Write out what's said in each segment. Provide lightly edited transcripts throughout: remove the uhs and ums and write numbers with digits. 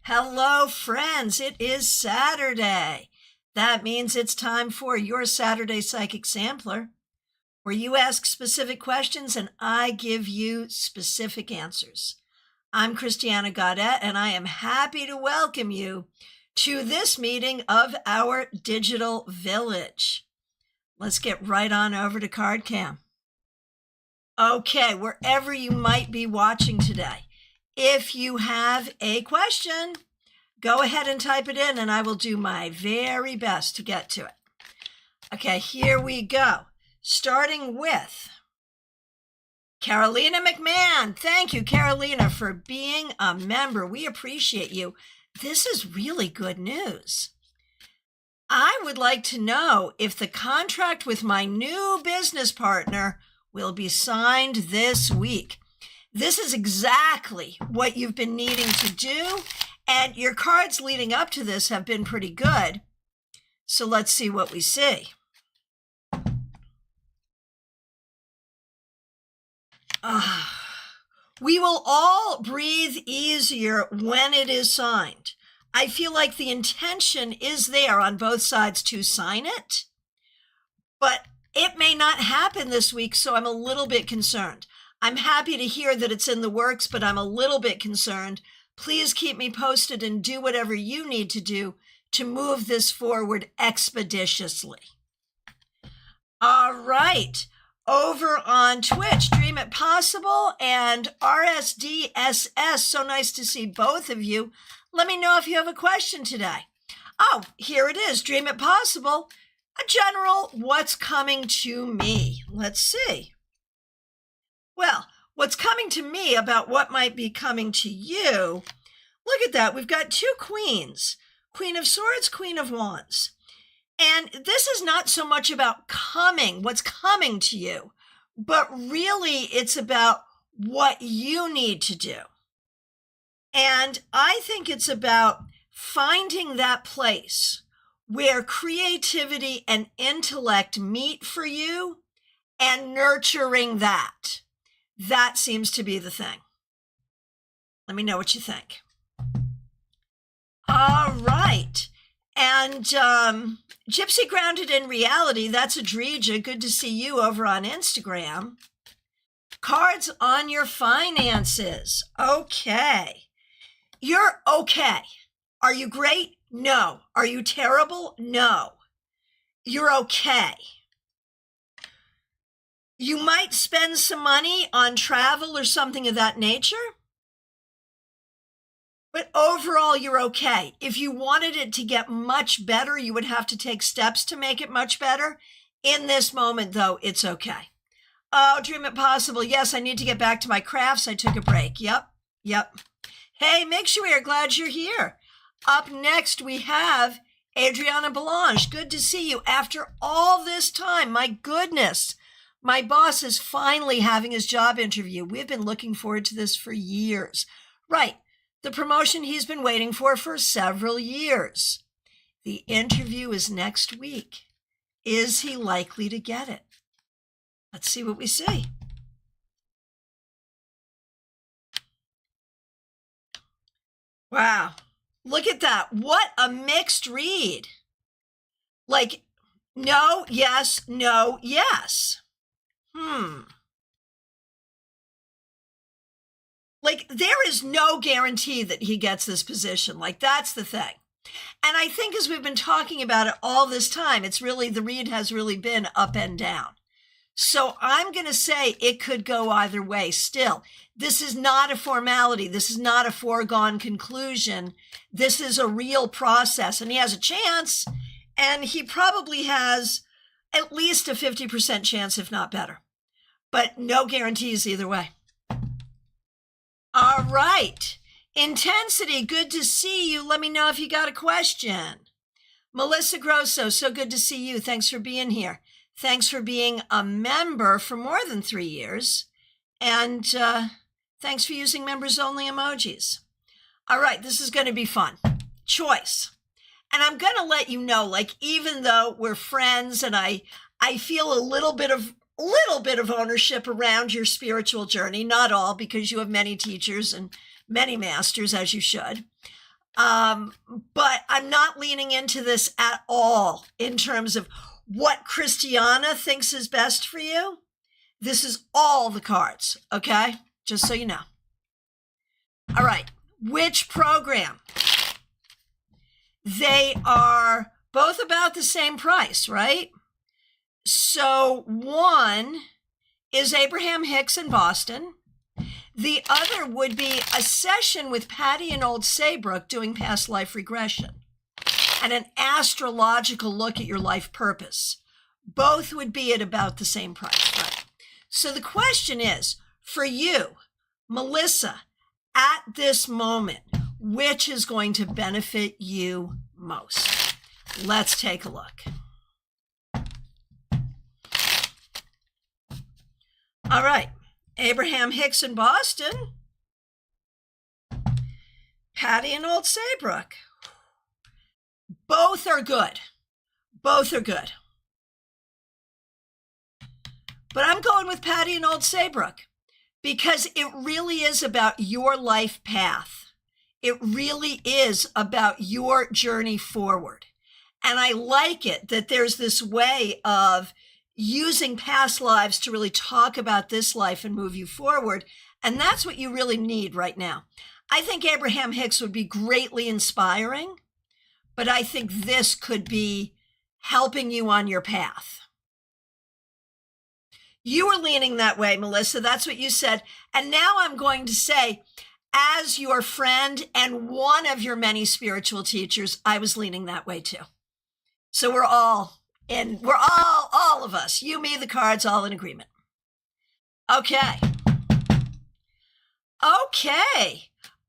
Hello, friends. It is Saturday. That means it's time for your Saturday Psychic Sampler, where you ask specific questions and I give you specific answers. I'm Christiana Gaudet, and I am happy to welcome you to this meeting of our digital village. Let's get right on over to CardCam. Okay, wherever you might be watching today, if you have a question, go ahead and type it in and I will do my very best to get to it. Okay, here we go. Starting with Carolina McMahon. Thank you, Carolina, for being a member. We appreciate you. This is really good news. I would like to know if the contract with my new business partner will be signed this week. This is exactly what you've been needing to do, and your cards leading up to this have been pretty good. So let's see what we see. We will all breathe easier when it is signed. I feel like the intention is there on both sides to sign it, but it may not happen this week, so I'm a little bit concerned. I'm happy to hear that it's in the works, but I'm a little bit concerned. Please keep me posted and do whatever you need to do to move this forward expeditiously. All right. Over on Twitch, Dream It Possible and RSDSS. So nice to see both of you. Let me know if you have a question today. Oh, here it is. Dream It Possible. A general, what's coming to me? Let's see. Well, what's coming to me about what might be coming to you, look at that. We've got two queens, Queen of Swords, Queen of Wands. And this is not so much about what's coming to you, but really it's about what you need to do. And I think it's about finding that place where creativity and intellect meet for you and nurturing that. That seems to be the thing. Let me know what you think. All right. And Gypsy Grounded in Reality, that's Adrija. Good to see you over on Instagram. Cards on your finances. Okay. You're okay. Are you great? No. Are you terrible? No. You're okay. You might spend some money on travel or something of that nature, but overall, you're okay. If you wanted it to get much better, you would have to take steps to make it much better. In this moment, though, it's okay. Oh, Dream It Possible. Yes, I need to get back to my crafts. I took a break. Yep. Hey, make sure we are glad you're here. Up next, we have Adriana Belange. Good to see you after all this time. My goodness. My boss is finally having his job interview. We've been looking forward to this for years. Right. The promotion he's been waiting for several years. The interview is next week. Is he likely to get it? Let's see what we see. Wow. Look at that. What a mixed read. Like, no, yes, no, yes. Like, there is no guarantee that he gets this position. Like, that's the thing. And I think as we've been talking about it all this time, the read has really been up and down. So I'm going to say it could go either way still. This is not a formality. This is not a foregone conclusion. This is a real process, and he has a chance, and he probably has at least a 50% chance, if not better. But no guarantees either way. All right. Intensity, good to see you. Let me know if you got a question. Melissa Grosso, so good to see you. Thanks for being here. Thanks for being a member for more than 3 years. And thanks for using members-only emojis. All right, this is going to be fun. Choice. And I'm going to let you know, like, even though we're friends and I feel a little bit of ownership around your spiritual journey, not all, because you have many teachers and many masters, as you should. But I'm not leaning into this at all in terms of what Christiana thinks is best for you. This is all the cards, okay? Just so you know. All right, which program? They are both about the same price, right? So one is Abraham Hicks in Boston. The other would be a session with Patty and Old Saybrook doing past life regression and an astrological look at your life purpose. Both would be at about the same price, right? So the question is, for you, Melissa, at this moment, which is going to benefit you most? Let's take a look. All right. Abraham Hicks in Boston. Patty and Old Saybrook. Both are good. Both are good. But I'm going with Patty and Old Saybrook because it really is about your life path. It really is about your journey forward. And I like it that there's this way of using past lives to really talk about this life and move you forward. And that's what you really need right now. I think Abraham Hicks would be greatly inspiring, but I think this could be helping you on your path. You were leaning that way, Melissa. That's what you said. And now I'm going to say, as your friend and one of your many spiritual teachers, I was leaning that way too. So we're all of us, you, me, the cards, all in agreement. Okay.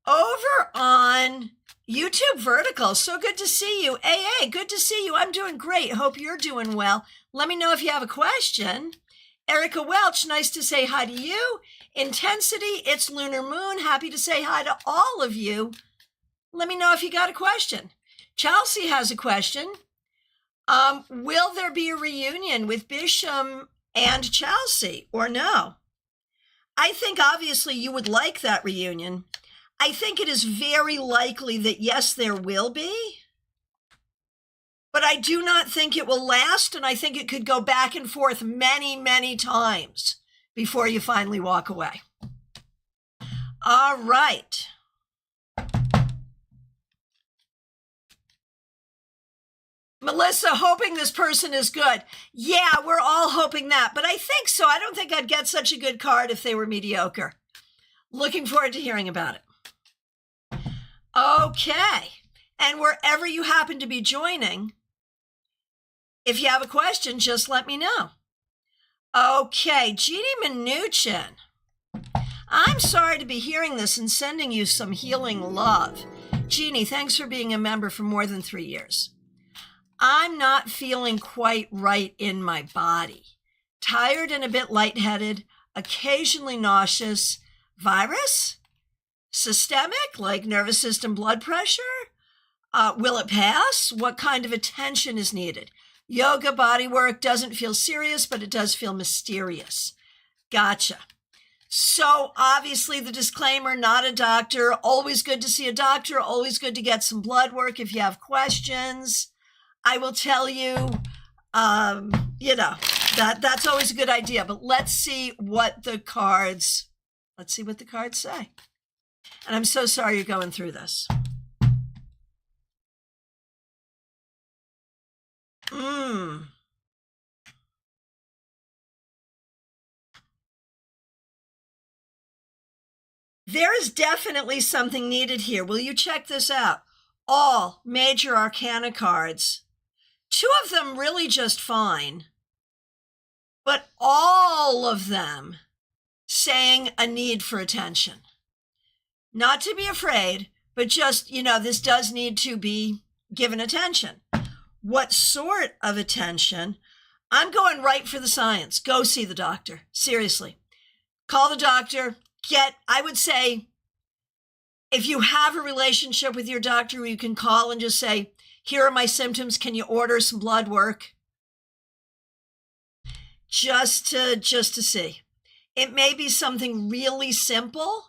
Over on YouTube Vertical. So good to see you. AA, good to see you. I'm doing great. Hope you're doing well. Let me know if you have a question. Erica Welch, nice to say hi to you. Intensity, it's Lunar Moon. Happy to say hi to all of you. Let me know if you got a question. Chelsea has a question. Will there be a reunion with Bisham and Chelsea or no? I think obviously you would like that reunion. I think it is very likely that yes, there will be, but I do not think it will last. And I think it could go back and forth many, many times before you finally walk away. All right. Melissa, hoping this person is good. Yeah, we're all hoping that, but I think so. I don't think I'd get such a good card if they were mediocre. Looking forward to hearing about it. Okay. And wherever you happen to be joining, if you have a question, just let me know. Okay, Jeannie Mnuchin. I'm sorry to be hearing this and sending you some healing love. Jeannie, thanks for being a member for more than 3 years. I'm not feeling quite right in my body. Tired and a bit lightheaded, occasionally nauseous. Virus? Systemic, like nervous system blood pressure? Will it pass? What kind of attention is needed? Yoga, body work doesn't feel serious, but it does feel mysterious. Gotcha. So obviously the disclaimer, not a doctor. Always good to see a doctor. Always good to get some blood work if you have questions. I will tell you, that's always a good idea. But let's see what the cards say. And I'm so sorry you're going through this. There is definitely something needed here. Will you check this out? All major arcana cards. 2 of them really just fine, but all of them saying a need for attention. Not to be afraid, but just, this does need to be given attention. What sort of attention? I'm going right for the science. Go see the doctor. Seriously. Call the doctor. I would say, if you have a relationship with your doctor, you can call and just say, here are my symptoms. Can you order some blood work? Just to see. It may be something really simple,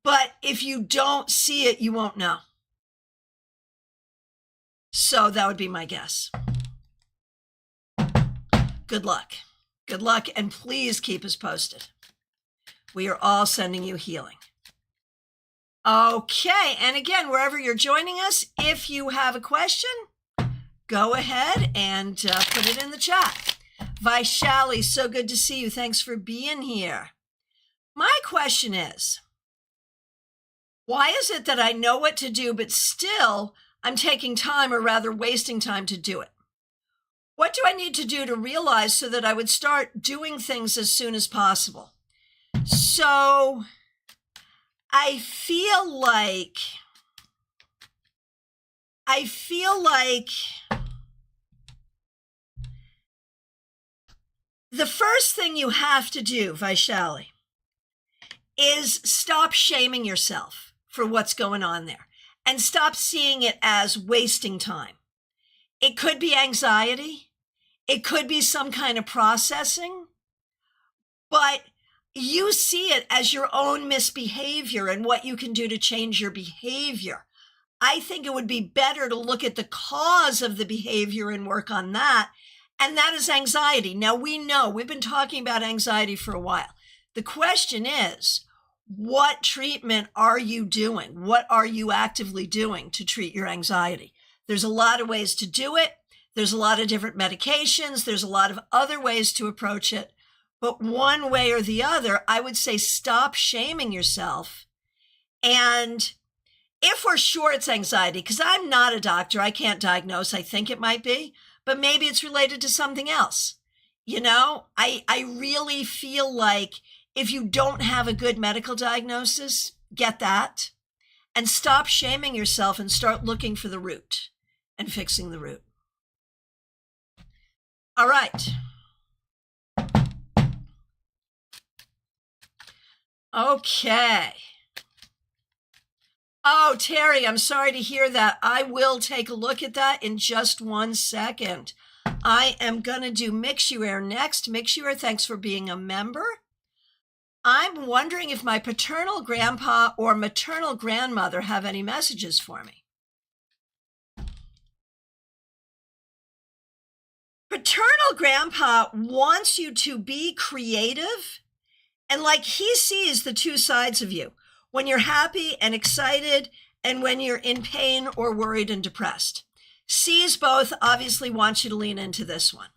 But if you don't see it, you won't know. So that would be my guess. Good luck. Good luck, and please keep us posted. We are all sending you healing. Okay, and again, wherever you're joining us, if you have a question, go ahead and put it in the chat. Vaishali, so good to see you. Thanks for being here. My question is, why is it that I know what to do, but still I'm taking time, or rather wasting time, to do it? What do I need to do to realize so that I would start doing things as soon as possible? So I feel like the first thing you have to do, Vaishali, is stop shaming yourself for what's going on there and stop seeing it as wasting time. It could be anxiety. It could be some kind of processing, but you see it as your own misbehavior and what you can do to change your behavior. I think it would be better to look at the cause of the behavior and work on that. And that is anxiety. Now, we know we've been talking about anxiety for a while. The question is, what treatment are you doing? What are you actively doing to treat your anxiety? There's a lot of ways to do it. There's a lot of different medications. There's a lot of other ways to approach it. But one way or the other, I would say stop shaming yourself. And if we're sure it's anxiety, because I'm not a doctor, I can't diagnose, I think it might be, but maybe it's related to something else. You know, I really feel like if you don't have a good medical diagnosis, get that and stop shaming yourself and start looking for the root and fixing the root. All right. Okay. Oh, Terry, I'm sorry to hear that. I will take a look at that in just 1 second. I am going to do Mixuair next. Mixuair, thanks for being a member. I'm wondering if my paternal grandpa or maternal grandmother have any messages for me. Paternal grandpa wants you to be creative, and like he sees the two sides of you, when you're happy and excited and when you're in pain or worried and depressed. Sees both, obviously wants you to lean into this one.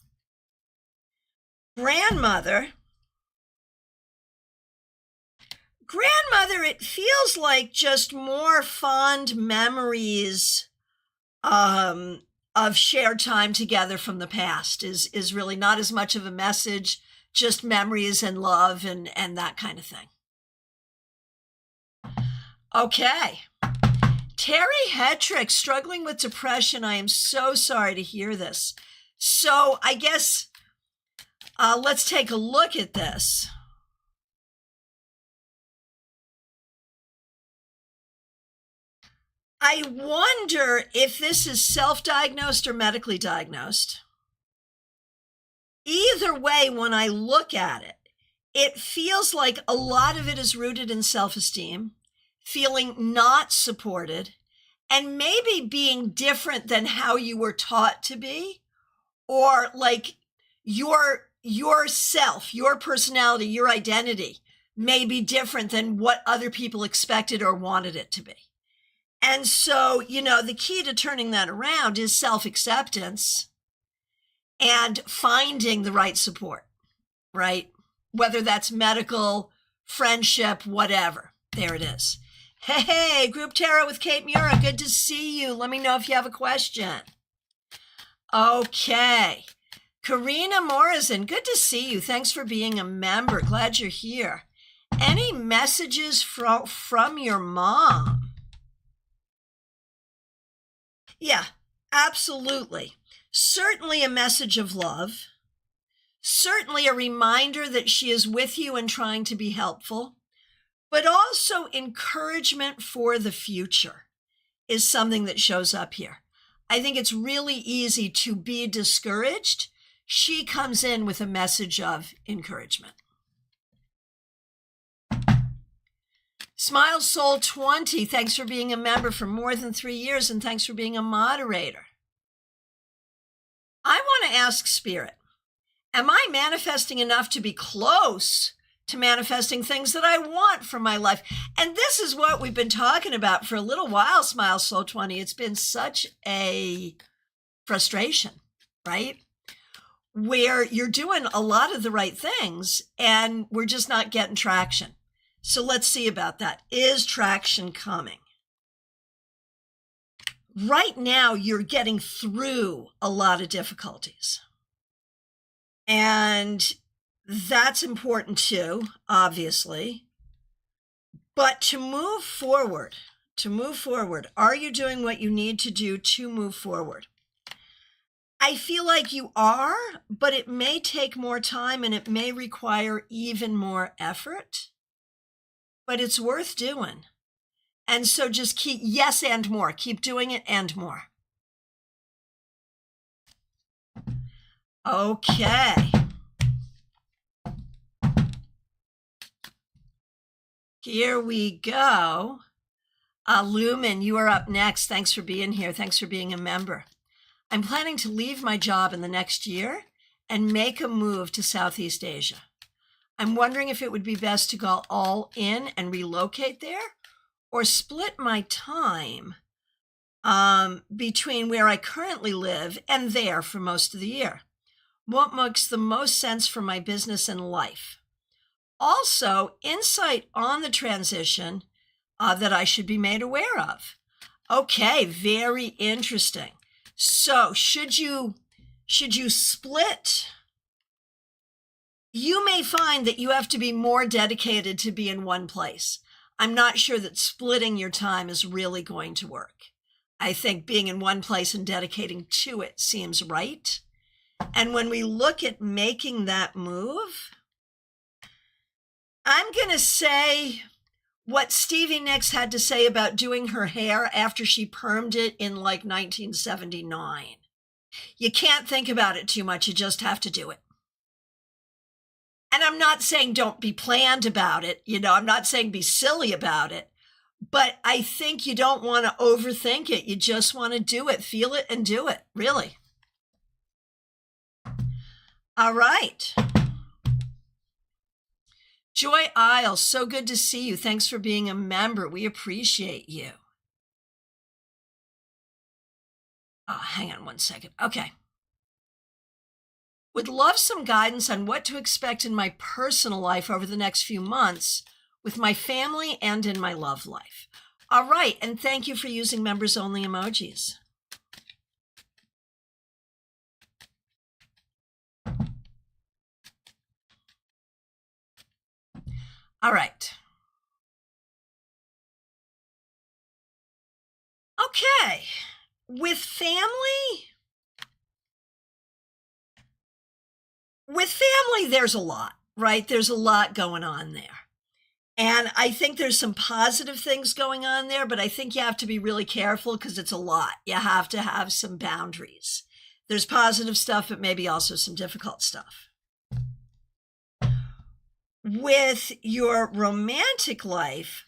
Grandmother, it feels like just more fond memories of shared time together from the past is really not as much of a message, just memories and love and that kind of thing. Okay. Terry Hetrick, struggling with depression. I am so sorry to hear this. So I guess let's take a look at this. I wonder if this is self-diagnosed or medically diagnosed. Either way, when I look at it, it feels like a lot of it is rooted in self-esteem, feeling not supported, and maybe being different than how you were taught to be, or like yourself, your personality, your identity may be different than what other people expected or wanted it to be. And so, you know, the key to turning that around is self-acceptance and finding the right support, right? Whether that's medical, friendship, whatever. There it is. Hey, Group Tarot with Kate Mura. Good to see you. Let me know if you have a question. Okay. Karina Morrison, good to see you. Thanks for being a member. Glad you're here. Any messages from your mom? Yeah, absolutely. Certainly a message of love. Certainly a reminder that she is with you and trying to be helpful. But also encouragement for the future is something that shows up here. I think it's really easy to be discouraged. She comes in with a message of encouragement. Smile Soul 20, thanks for being a member for more than 3 years, and thanks for being a moderator. I want to ask Spirit, am I manifesting enough to be close to manifesting things that I want for my life? And this is what we've been talking about for a little while, Smile Soul 20. It's been such a frustration, right? Where you're doing a lot of the right things and we're just not getting traction. So let's see about that. Is traction coming? Right now, you're getting through a lot of difficulties. And that's important too, obviously. But to move forward, are you doing what you need to do to move forward? I feel like you are, but it may take more time and it may require even more effort. But it's worth doing. And so just keep, yes, and more. Keep doing it and more. Okay. Here we go. Lumen, you are up next. Thanks for being here. Thanks for being a member. I'm planning to leave my job in the next year and make a move to Southeast Asia. I'm wondering if it would be best to go all in and relocate there or split my time between where I currently live and there for most of the year. What makes the most sense for my business and life? Also, insight on the transition that I should be made aware of. Okay, very interesting. So should you split? You may find that you have to be more dedicated to be in one place. I'm not sure that splitting your time is really going to work. I think being in one place and dedicating to it seems right. And when we look at making that move, I'm going to say what Stevie Nicks had to say about doing her hair after she permed it in like 1979. You can't think about it too much. You just have to do it. And I'm not saying don't be planned about it. I'm not saying be silly about it. But I think you don't want to overthink it. You just want to do it, feel it, and do it, really. All right. Joy Isle, so good to see you. Thanks for being a member. We appreciate you. Oh, hang on one second. Okay. Would love some guidance on what to expect in my personal life over the next few months with my family and in my love life. All right, and thank you for using members-only emojis. All right. Okay, with family, there's a lot, right? There's a lot going on there. And I think there's some positive things going on there, but I think you have to be really careful because it's a lot. You have to have some boundaries. There's positive stuff, but maybe also some difficult stuff. With your romantic life,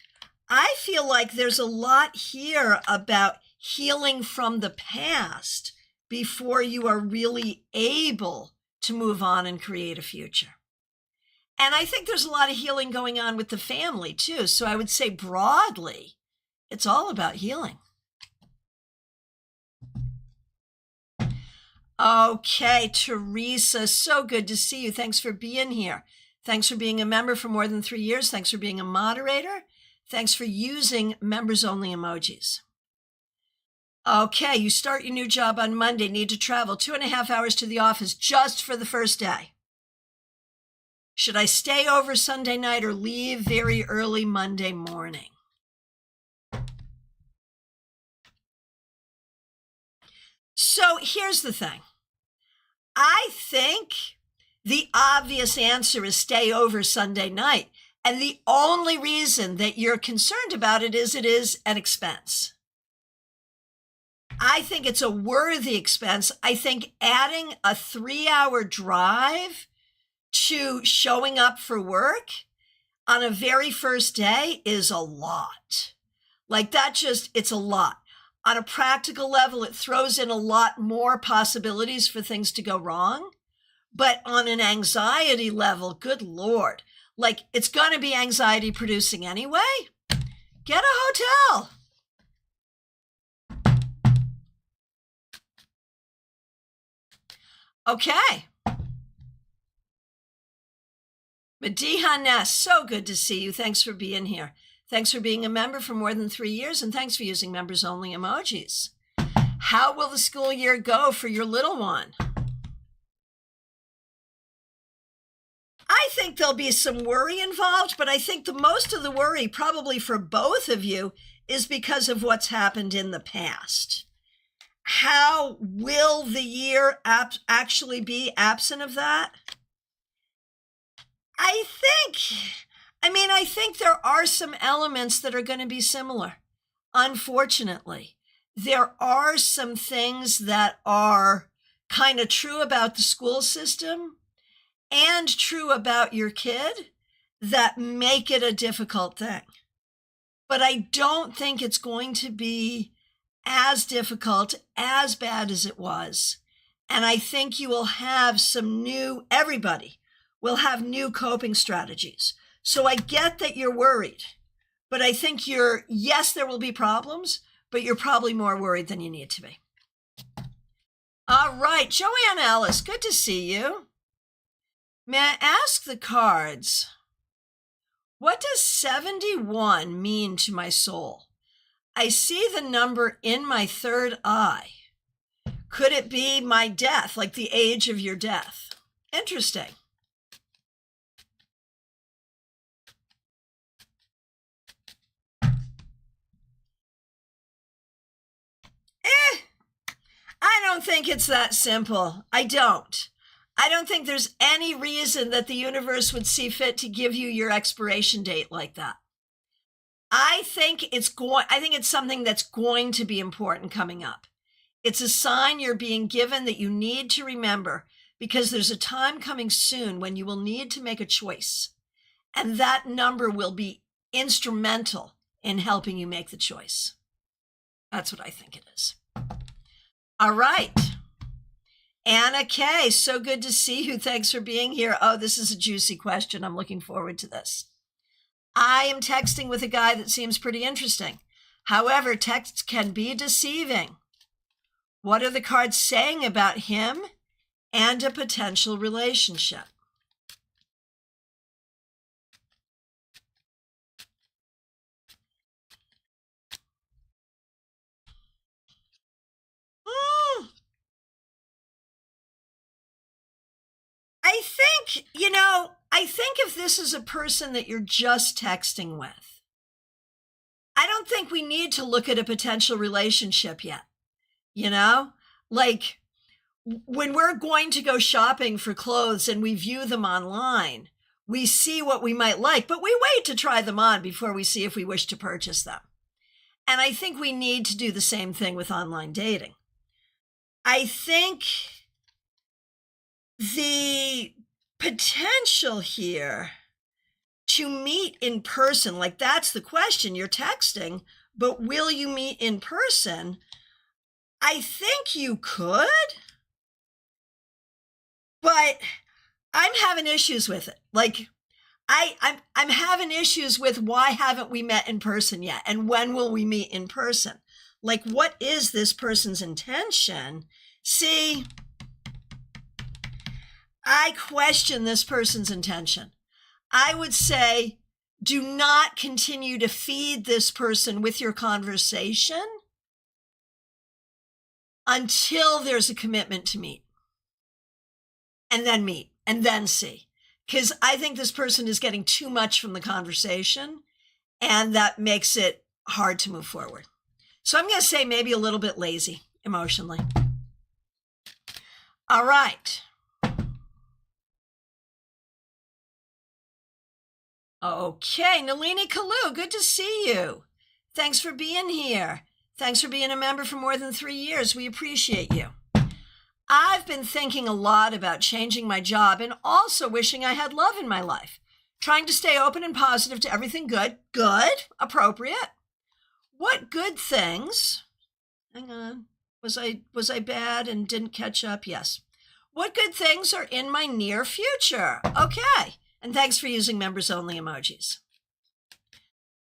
I feel like there's a lot here about healing from the past before you are really able to move on and create a future. And I think there's a lot of healing going on with the family too. So I would say broadly, it's all about healing. Okay, Teresa, so good to see you. Thanks for being here. Thanks for being a member for more than 3 years. Thanks for being a moderator. Thanks for using members-only emojis. Okay, you start your new job on Monday, need to travel 2.5 hours to the office just for the first day. Should I stay over Sunday night or leave very early Monday morning? So here's the thing. I think the obvious answer is stay over Sunday night. And the only reason that you're concerned about it is an expense. I think it's a worthy expense. I think adding a 3-hour drive to showing up for work, on a very first day is a lot. Like that it's a lot. On a practical level, it throws in a lot more possibilities for things to go wrong. But on an anxiety level, good Lord, like it's going to be anxiety producing anyway. Get a hotel. Okay. Mediha Ness, so good to see you. Thanks for being here. Thanks for being a member for more than 3 years, and thanks for using members-only emojis. How will the school year go for your little one? I think there'll be some worry involved, but I think the most of the worry, probably for both of you, is because of what's happened in the past. How will the year actually be absent of that? I think there are some elements that are going to be similar. Unfortunately, there are some things that are kind of true about the school system and true about your kid that make it a difficult thing. But I don't think it's going to be as difficult, as bad as it was. And I think you will have everybody will have new coping strategies. So I get that you're worried, but I think yes, there will be problems, but you're probably more worried than you need to be. All right, Joanne Ellis, good to see you. May I ask the cards, what does 71 mean to my soul? I see the number in my third eye. Could it be my death, like the age of your death? Interesting. I don't think it's that simple. I don't think there's any reason that the universe would see fit to give you your expiration date like that. I think it's something that's going to be important coming up. It's a sign you're being given that you need to remember, because there's a time coming soon when you will need to make a choice. And that number will be instrumental in helping you make the choice. That's what I think it is. All right. Anna K, so good to see you. Thanks for being here. Oh, this is a juicy question. I'm looking forward to this. I am texting with a guy that seems pretty interesting. However, texts can be deceiving. What are the cards saying about him and a potential relationship? I think if this is a person that you're just texting with, I don't think we need to look at a potential relationship yet. Like when we're going to go shopping for clothes and we view them online, we see what we might like, but we wait to try them on before we see if we wish to purchase them. And I think we need to do the same thing with online dating. I think the potential here to meet in person, like that's the question. You're texting, but will you meet in person? I think you could, but I'm having issues with it. Like I'm having issues with why haven't we met in person yet? And when will we meet in person? Like, what is this person's intention? See, I question this person's intention. I would say, do not continue to feed this person with your conversation until there's a commitment to meet. And then meet, and then see. Because I think this person is getting too much from the conversation, and that makes it hard to move forward. So I'm going to say maybe a little bit lazy emotionally. All right. Okay, Nalini Kalu, good to see you. Thanks for being here. Thanks for being a member for more than 3 years. We appreciate you. I've been thinking a lot about changing my job and also wishing I had love in my life. Trying to stay open and positive to everything good. Good. Appropriate. What good things, hang on, was I bad and didn't catch up? Yes. What good things are in my near future? Okay. And thanks for using members only emojis.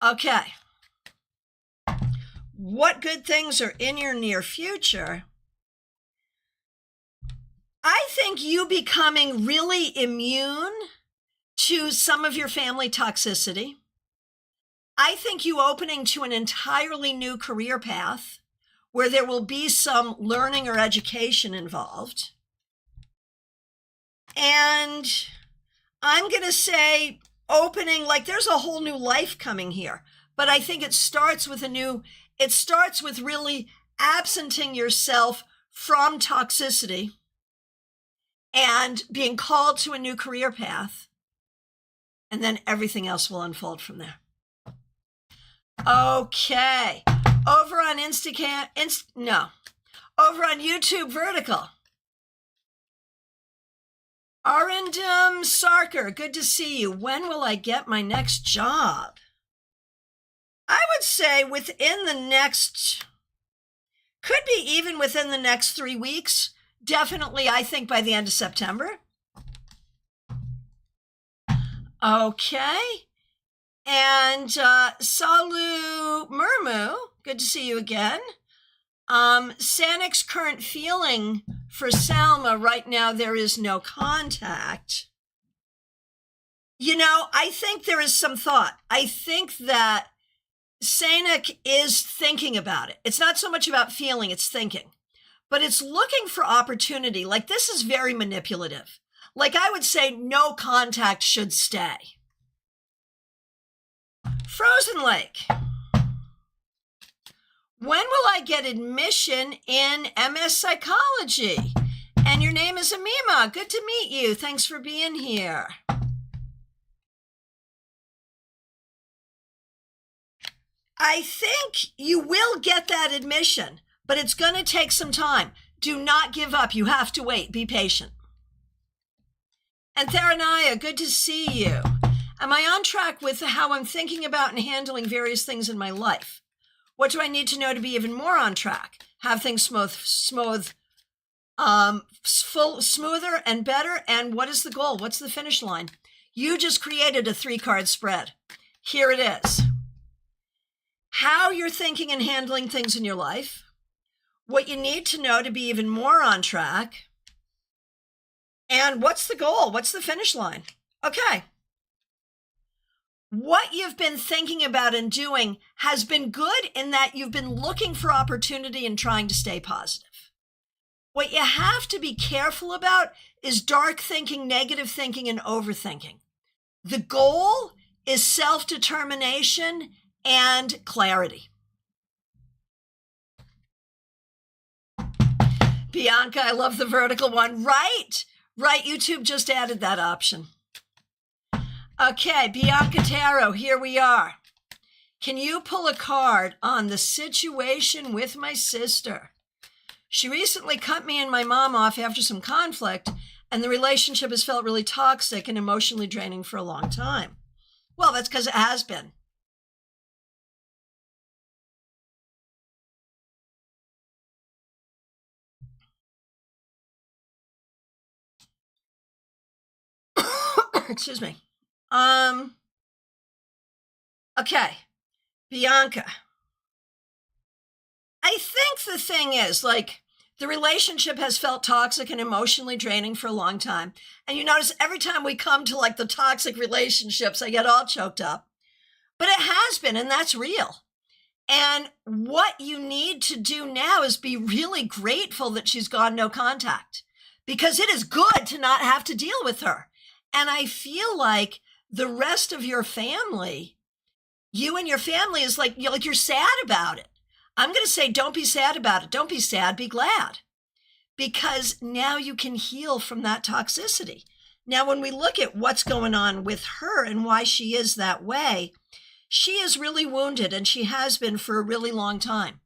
Okay. What good things are in your near future? I think you becoming really immune to some of your family toxicity. I think you opening to an entirely new career path where there will be some learning or education involved. And I'm going to say opening, like there's a whole new life coming here. But I think it starts with really absenting yourself from toxicity and being called to a new career path. And then everything else will unfold from there. Okay. Over on over on YouTube Vertical. Arindam Sarkar, good to see you. When will I get my next job? I would say within the next, could be even within the next 3 weeks. Definitely, I think by the end of September. Okay. And Salu Murmu, good to see you again. Sanik's current feeling for Salma right now, there is no contact. You know, I think there is some thought. I think that Sanik is thinking about it. It's not so much about feeling, it's thinking. But it's looking for opportunity. Like this is very manipulative. Like I would say no contact should stay. Frozen Lake. When will I get admission in MS Psychology? And your name is Amima. Good to meet you. Thanks for being here. I think you will get that admission, but it's going to take some time. Do not give up. You have to wait. Be patient. And Theranaya, good to see you. Am I on track with how I'm thinking about and handling various things in my life? What do I need to know to be even more on track? Have things smoother and better? And what is the goal? What's the finish line? You just created a 3-card spread. Here it is. How you're thinking and handling things in your life, what you need to know to be even more on track, and what's the goal? What's the finish line? Okay. What you've been thinking about and doing has been good in that you've been looking for opportunity and trying to stay positive. What you have to be careful about is dark thinking, negative thinking, and overthinking. The goal is self-determination and clarity. Bianca, I love the vertical one. Right. YouTube just added that option. Okay, Bianca Tarot, here we are. Can you pull a card on the situation with my sister? She recently cut me and my mom off after some conflict, and the relationship has felt really toxic and emotionally draining for a long time. Well, that's because it has been. Excuse me. Okay, Bianca. I think the thing is, like, the relationship has felt toxic and emotionally draining for a long time. And you notice every time we come to like the toxic relationships, I get all choked up. But it has been, and that's real. And what you need to do now is be really grateful that she's gone no contact, because it is good to not have to deal with her. And I feel like the rest of your family, you and your family is like you're sad about it. I'm going to say, don't be sad about it. Don't be sad, be glad. Because now you can heal from that toxicity. Now, when we look at what's going on with her and why she is that way, she is really wounded, and she has been for a really long time.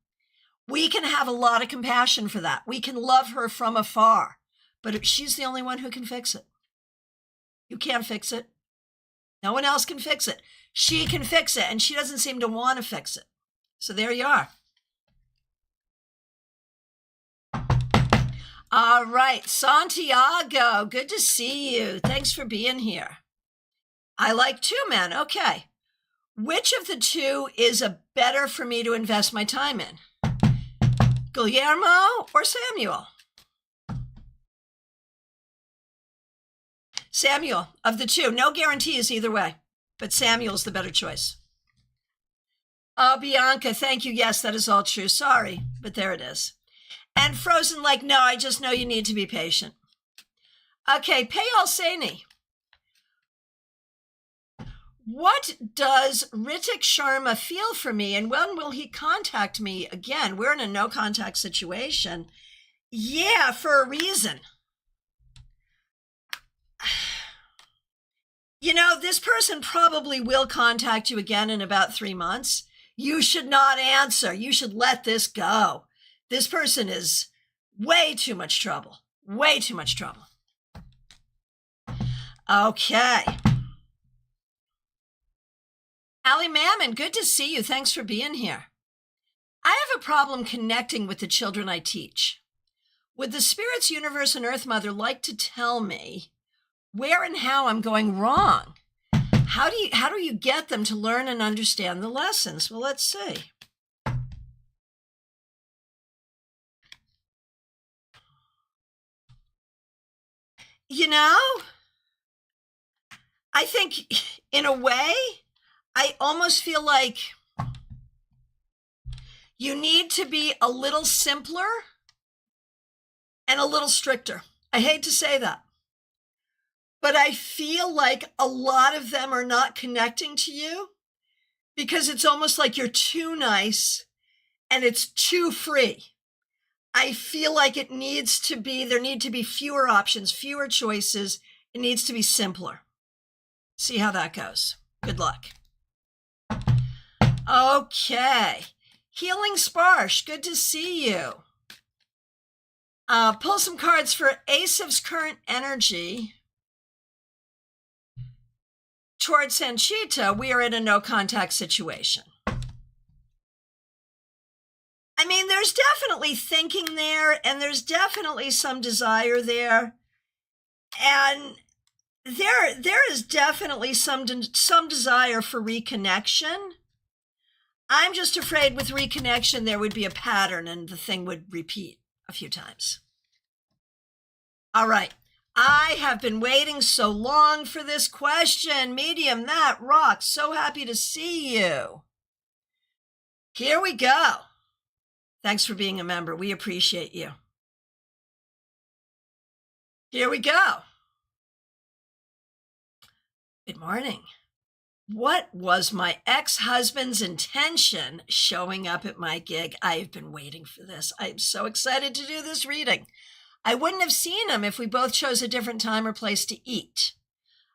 We can have a lot of compassion for that. We can love her from afar, but she's the only one who can fix it. You can't fix it. No one else can fix it. She can fix it, and she doesn't seem to want to fix it. So there you are. All right, Santiago, good to see you. Thanks for being here. I like 2 men. Okay. Which of the 2 is a better for me to invest my time in? Guillermo or Samuel? Samuel, of the 2. No guarantees either way, but Samuel's the better choice. Oh, Bianca, thank you. Yes, that is all true. Sorry, but there it is. And Frozen Lake, no, I just know you need to be patient. Okay, Payal Saini. What does Ritik Sharma feel for me, and when will he contact me again? We're in a no-contact situation. Yeah, for a reason. You know, this person probably will contact you again in about 3 months. You should not answer. You should let this go. This person is way too much trouble. Way too much trouble. Okay. Ali Mammon, good to see you. Thanks for being here. I have a problem connecting with the children I teach. Would the Spirits, Universe, and Earth Mother like to tell me where and how I'm going wrong? How do you get them to learn and understand the lessons? Well, let's see. You know, I think in a way, I almost feel like you need to be a little simpler and a little stricter. I hate to say that, but I feel like a lot of them are not connecting to you because it's almost like you're too nice and it's too free. I feel like there need to be fewer options, fewer choices. It needs to be simpler. See how that goes. Good luck. Okay. Healing Sparsh, good to see you. Pull some cards for Ace of current energy. Towards Sanchita, we are in a no-contact situation. I mean, there's definitely thinking there, and there's definitely some desire there. And there is definitely some desire for reconnection. I'm just afraid with reconnection, there would be a pattern and the thing would repeat a few times. All right. I have been waiting so long for this question. Medium, that rocks. So happy to see you. Here we go. Thanks for being a member. We appreciate you. Here we go. Good morning. What was my ex-husband's intention showing up at my gig? I've been waiting for this. I'm so excited to do this reading. I wouldn't have seen him if we both chose a different time or place to eat.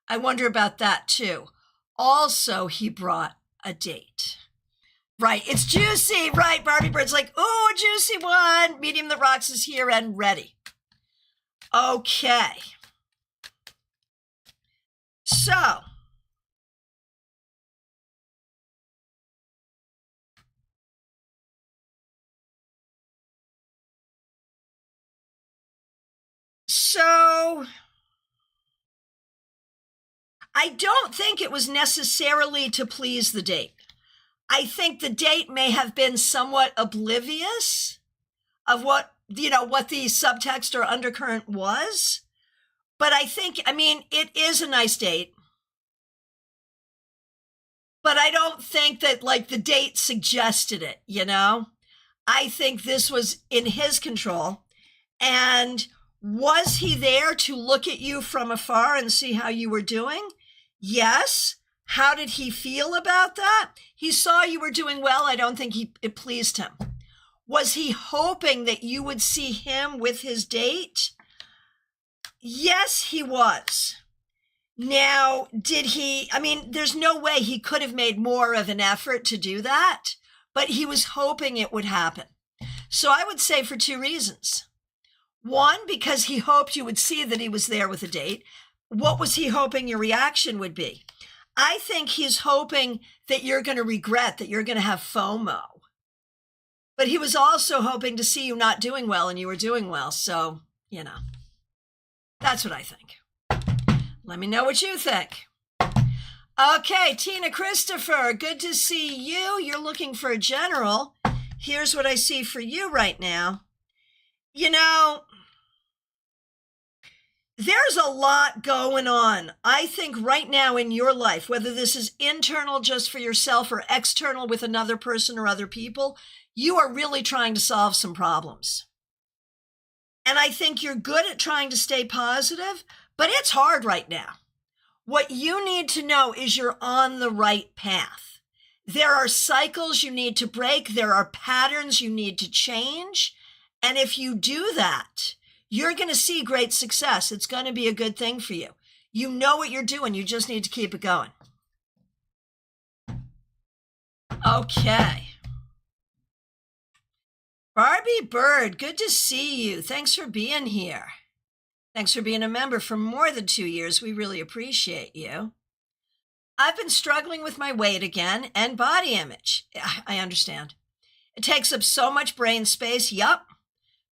I wonder about that too. Also, he brought a date. Right, it's juicy. Right, Barbie Bird's like, oh, a juicy one. Medium that rocks is here and ready. Okay. So, I don't think it was necessarily to please the date. I think the date may have been somewhat oblivious of what the subtext or undercurrent was. But it is a nice date. But I don't think that the date suggested it, I think this was in his control. And was he there to look at you from afar and see how you were doing? Yes. How did he feel about that? He saw you were doing well. I don't think it pleased him. Was he hoping that you would see him with his date? Yes, he was. Now, there's no way he could have made more of an effort to do that, but he was hoping it would happen. So I would say for 2 reasons. One, because he hoped you would see that he was there with a date. What was he hoping your reaction would be? I think he's hoping that you're going to regret, that you're going to have FOMO. But he was also hoping to see you not doing well and you were doing well. So, you know, that's what I think. Let me know what you think. Okay, Tina Christopher, good to see you. You're looking for a general. Here's what I see for you right now. You know, there's a lot going on. I think right now in your life, whether this is internal just for yourself or external with another person or other people, you are really trying to solve some problems. And I think you're good at trying to stay positive, but it's hard right now. What you need to know is you're on the right path. There are cycles you need to break. There are patterns you need to change. And if you do that, you're going to see great success. It's going to be a good thing for you. You know what you're doing. You just need to keep it going. Okay. Barbie Bird, good to see you. Thanks for being here. Thanks for being a member for more than 2 years. We really appreciate you. I've been struggling with my weight again and body image. I understand. It takes up so much brain space. Yup.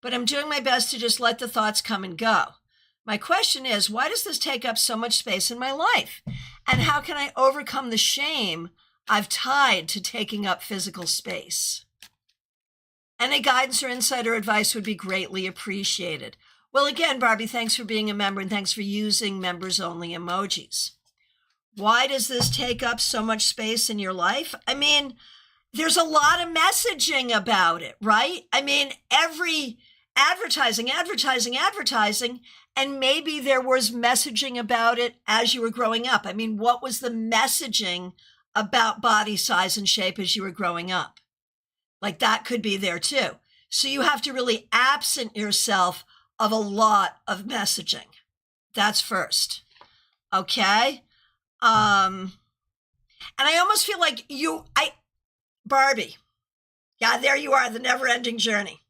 But I'm doing my best to just let the thoughts come and go. My question is, why does this take up so much space in my life? And how can I overcome the shame I've tied to taking up physical space? Any guidance or insight or advice would be greatly appreciated. Well, again, Barbie, thanks for being a member and thanks for using members-only emojis. Why does this take up so much space in your life? I mean, there's a lot of messaging about it, right? I mean, every advertising, and maybe there was messaging about it as you were growing up. I mean, what was the messaging about body size and shape as you were growing up? Like that could be there too. So you have to really absent yourself of a lot of messaging. That's first. Okay. And I almost feel like Barbie. Yeah, there you are, the never-ending journey.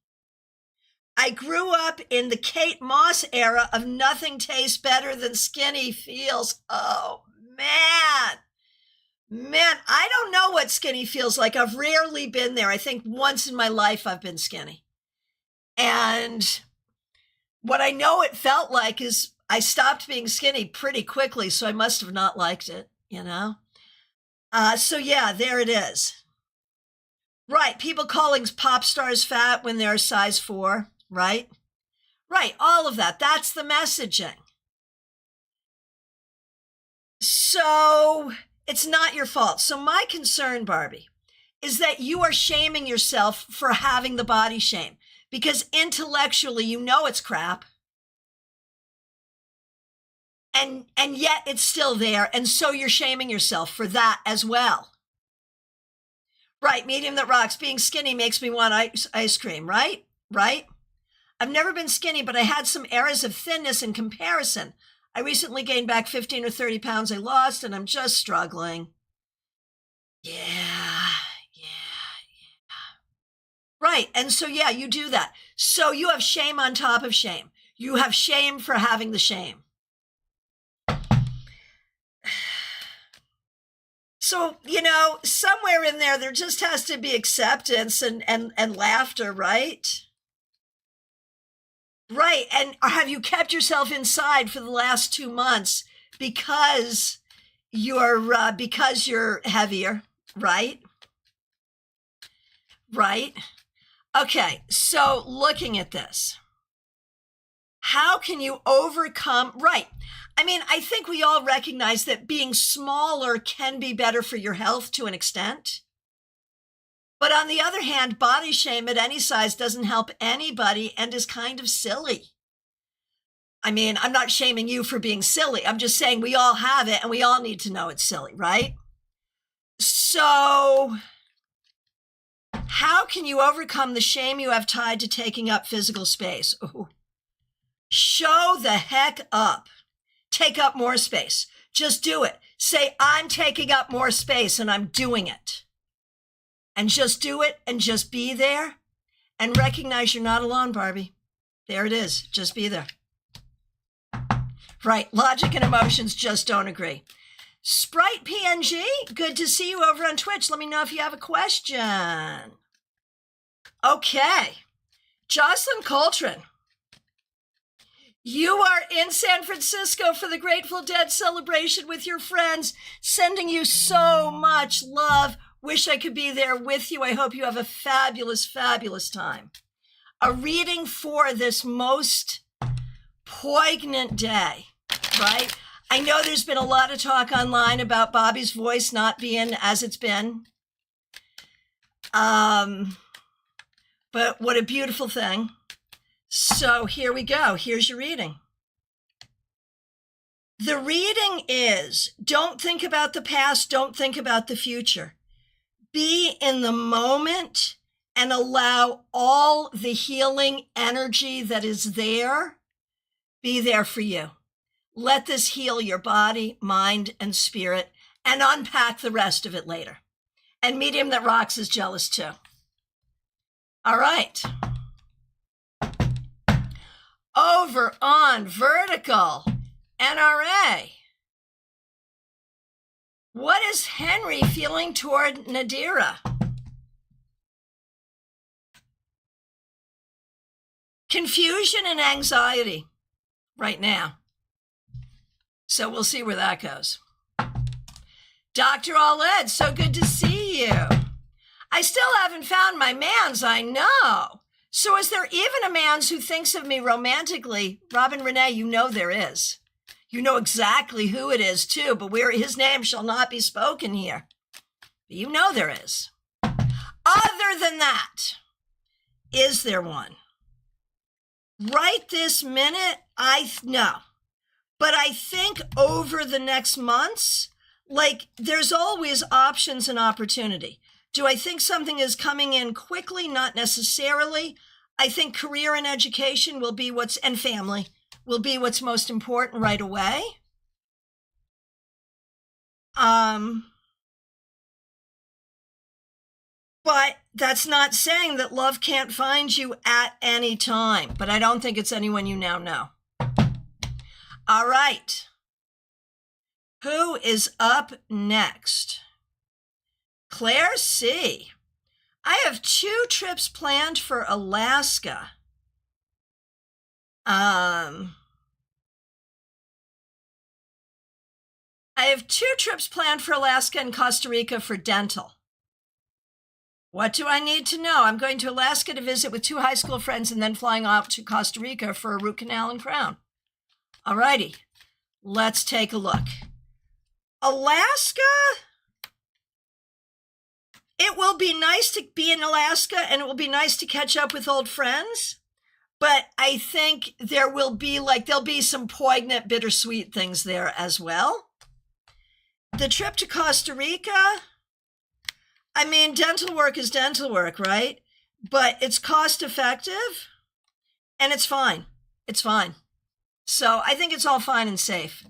I grew up in the Kate Moss era of nothing tastes better than skinny feels. Oh, man. Man, I don't know what skinny feels like. I've rarely been there. I think once in my life I've been skinny. And what I know it felt like is I stopped being skinny pretty quickly, so I must have not liked it, you know? So yeah, there it is. Right, people calling pop stars fat when they're size 4, right? Right, all of that. That's the messaging. So it's not your fault. So my concern, Barbie, is that you are shaming yourself for having the body shame because intellectually you know it's crap. And yet it's still there. And so you're shaming yourself for that as well. Right, medium that rocks. Being skinny makes me want ice cream, right? Right? I've never been skinny, but I had some eras of thinness in comparison. I recently gained back 15 or 30 pounds I lost, and I'm just struggling. Yeah. Right, and so, yeah, you do that. So you have shame on top of shame. You have shame for having the shame. So, you know, somewhere in there just has to be acceptance and laughter, right? Right. And have you kept yourself inside for the last 2 months because you're heavier, right? Right. Okay. So looking at this, how can you overcome? Right. I mean, I think we all recognize that being smaller can be better for your health to an extent. But on the other hand, body shame at any size doesn't help anybody and is kind of silly. I mean, I'm not shaming you for being silly. I'm just saying we all have it and we all need to know it's silly, right? So how can you overcome the shame you have tied to taking up physical space? Ooh. Show the heck up. Take up more space. Just do it. Say, I'm taking up more space and I'm doing it. And just do it and just be there and recognize you're not alone, Barbie. There it is. Just be there. Right. Logic and emotions just don't agree. Sprite PNG, good to see you over on Twitch. Let me know if you have a question. Okay. Jocelyn Coltrane. You are in San Francisco for the Grateful Dead celebration with your friends. Sending you so much love. Wish I could be there with you. I hope you have a fabulous, fabulous time. A reading for this most poignant day, right? I know there's been a lot of talk online about Bobby's voice not being as it's been. But what a beautiful thing. So here we go. Here's your reading. The reading is, don't think about the past, don't think about the future. Be in the moment and allow all the healing energy that is there be there for you. Let this heal your body, mind, and spirit, and unpack the rest of it later. And Medium That Rocks is jealous too. All right. Over on Vertical, NRA. What is Henry feeling toward Nadira? Confusion and anxiety right now. So we'll see where that goes. Dr. Alled, so good to see you. I still haven't found my mans, I know. So is there even a mans who thinks of me romantically? Robin Renee, you know there is. You know exactly who it is too, but his name shall not be spoken here. But you know there is. Other than that, is there one? Right this minute, no. But I think over the next months, like there's always options and opportunity. Do I think something is coming in quickly? Not necessarily. I think career and education will be and family will be what's most important right away. But that's not saying that love can't find you at any time. But I don't think it's anyone you now know. All right. Who is up next? Claire C. I have 2 trips planned for Alaska. I have 2 trips planned for Alaska and Costa Rica for dental. What do I need to know? I'm going to Alaska to visit with 2 high school friends and then flying off to Costa Rica for a root canal and crown. All righty, let's take a look. Alaska, it will be nice to be in Alaska and it will be nice to catch up with old friends. But I think there'll be some poignant, bittersweet things there as well. The trip to Costa Rica, I mean, dental work is dental work, right? But it's cost effective and it's fine. It's fine. So I think it's all fine and safe.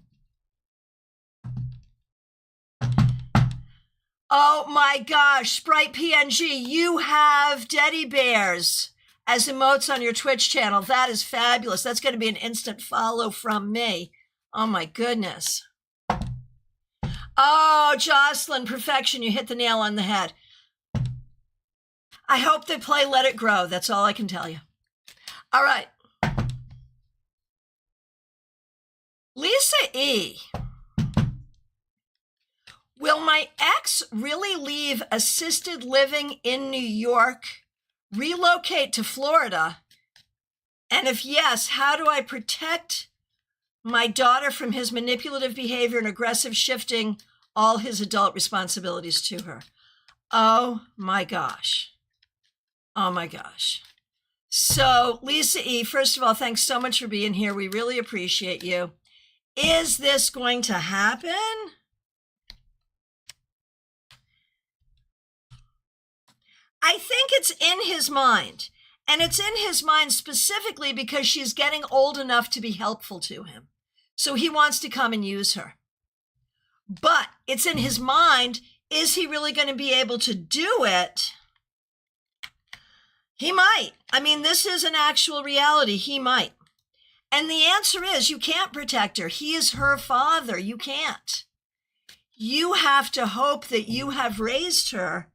Oh my gosh, Sprite PNG, you have teddy bears as emotes on your Twitch channel. That is fabulous. That's going to be an instant follow from me. Oh my goodness. Oh, Jocelyn, perfection. You hit the nail on the head. I hope they play Let It Grow. That's all I can tell you. All right. Lisa E. Will my ex really leave assisted living in New York, relocate to Florida? And if yes, how do I protect my daughter from his manipulative behavior and aggressive shifting all his adult responsibilities to her? Oh my gosh. Oh my gosh. So Lisa E., first of all, thanks so much for being here. We really appreciate you. Is this going to happen? I think it's in his mind. And it's in his mind specifically because she's getting old enough to be helpful to him. So he wants to come and use her. But it's in his mind, is he really going to be able to do it? He might. I mean, this is an actual reality. He might. And the answer is you can't protect her. He is her father. You can't. you have to hope that you have raised her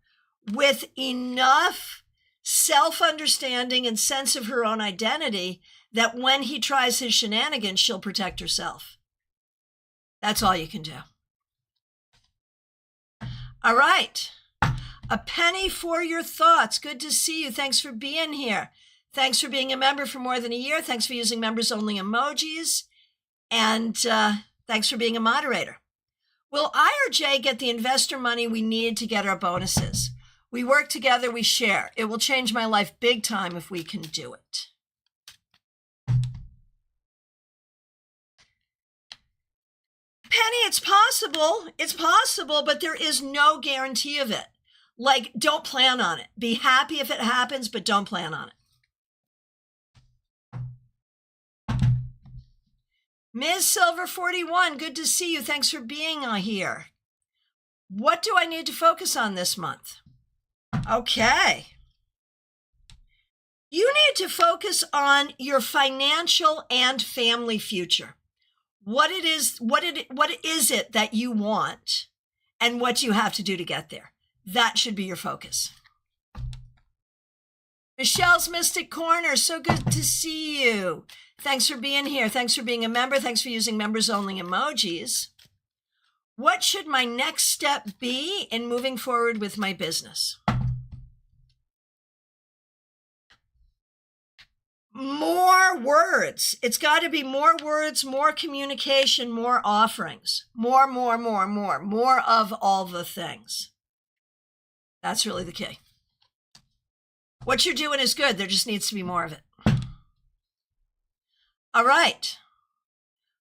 with enough self-understanding and sense of her own identity that when he tries his shenanigans, she'll protect herself. That's all you can do. All right. A penny for your thoughts. Good to see you. Thanks for being here. Thanks for being a member for more than a year. Thanks for using members-only emojis. And thanks for being a moderator. Will I or Jay get the investor money we need to get our bonuses? We work together, we share. It will change my life big time if we can do it. Penny, it's possible, but there is no guarantee of it. Like, don't plan on it. Be happy if it happens, but don't plan on it. Ms. Silver 41, good to see you. Thanks for being here. What do I need to focus on this month? Okay. You need to focus on your financial and family future. What is it that you want and what you have to do to get there? That should be your focus. Michelle's Mystic Corner, so good to see you. Thanks for being here. Thanks for being a member. Thanks for using members-only emojis. What should my next step be in moving forward with my business? More words. It's got to be more words, more communication, more offerings. More of all the things. That's really the key. What you're doing is good. There just needs to be more of it. All right.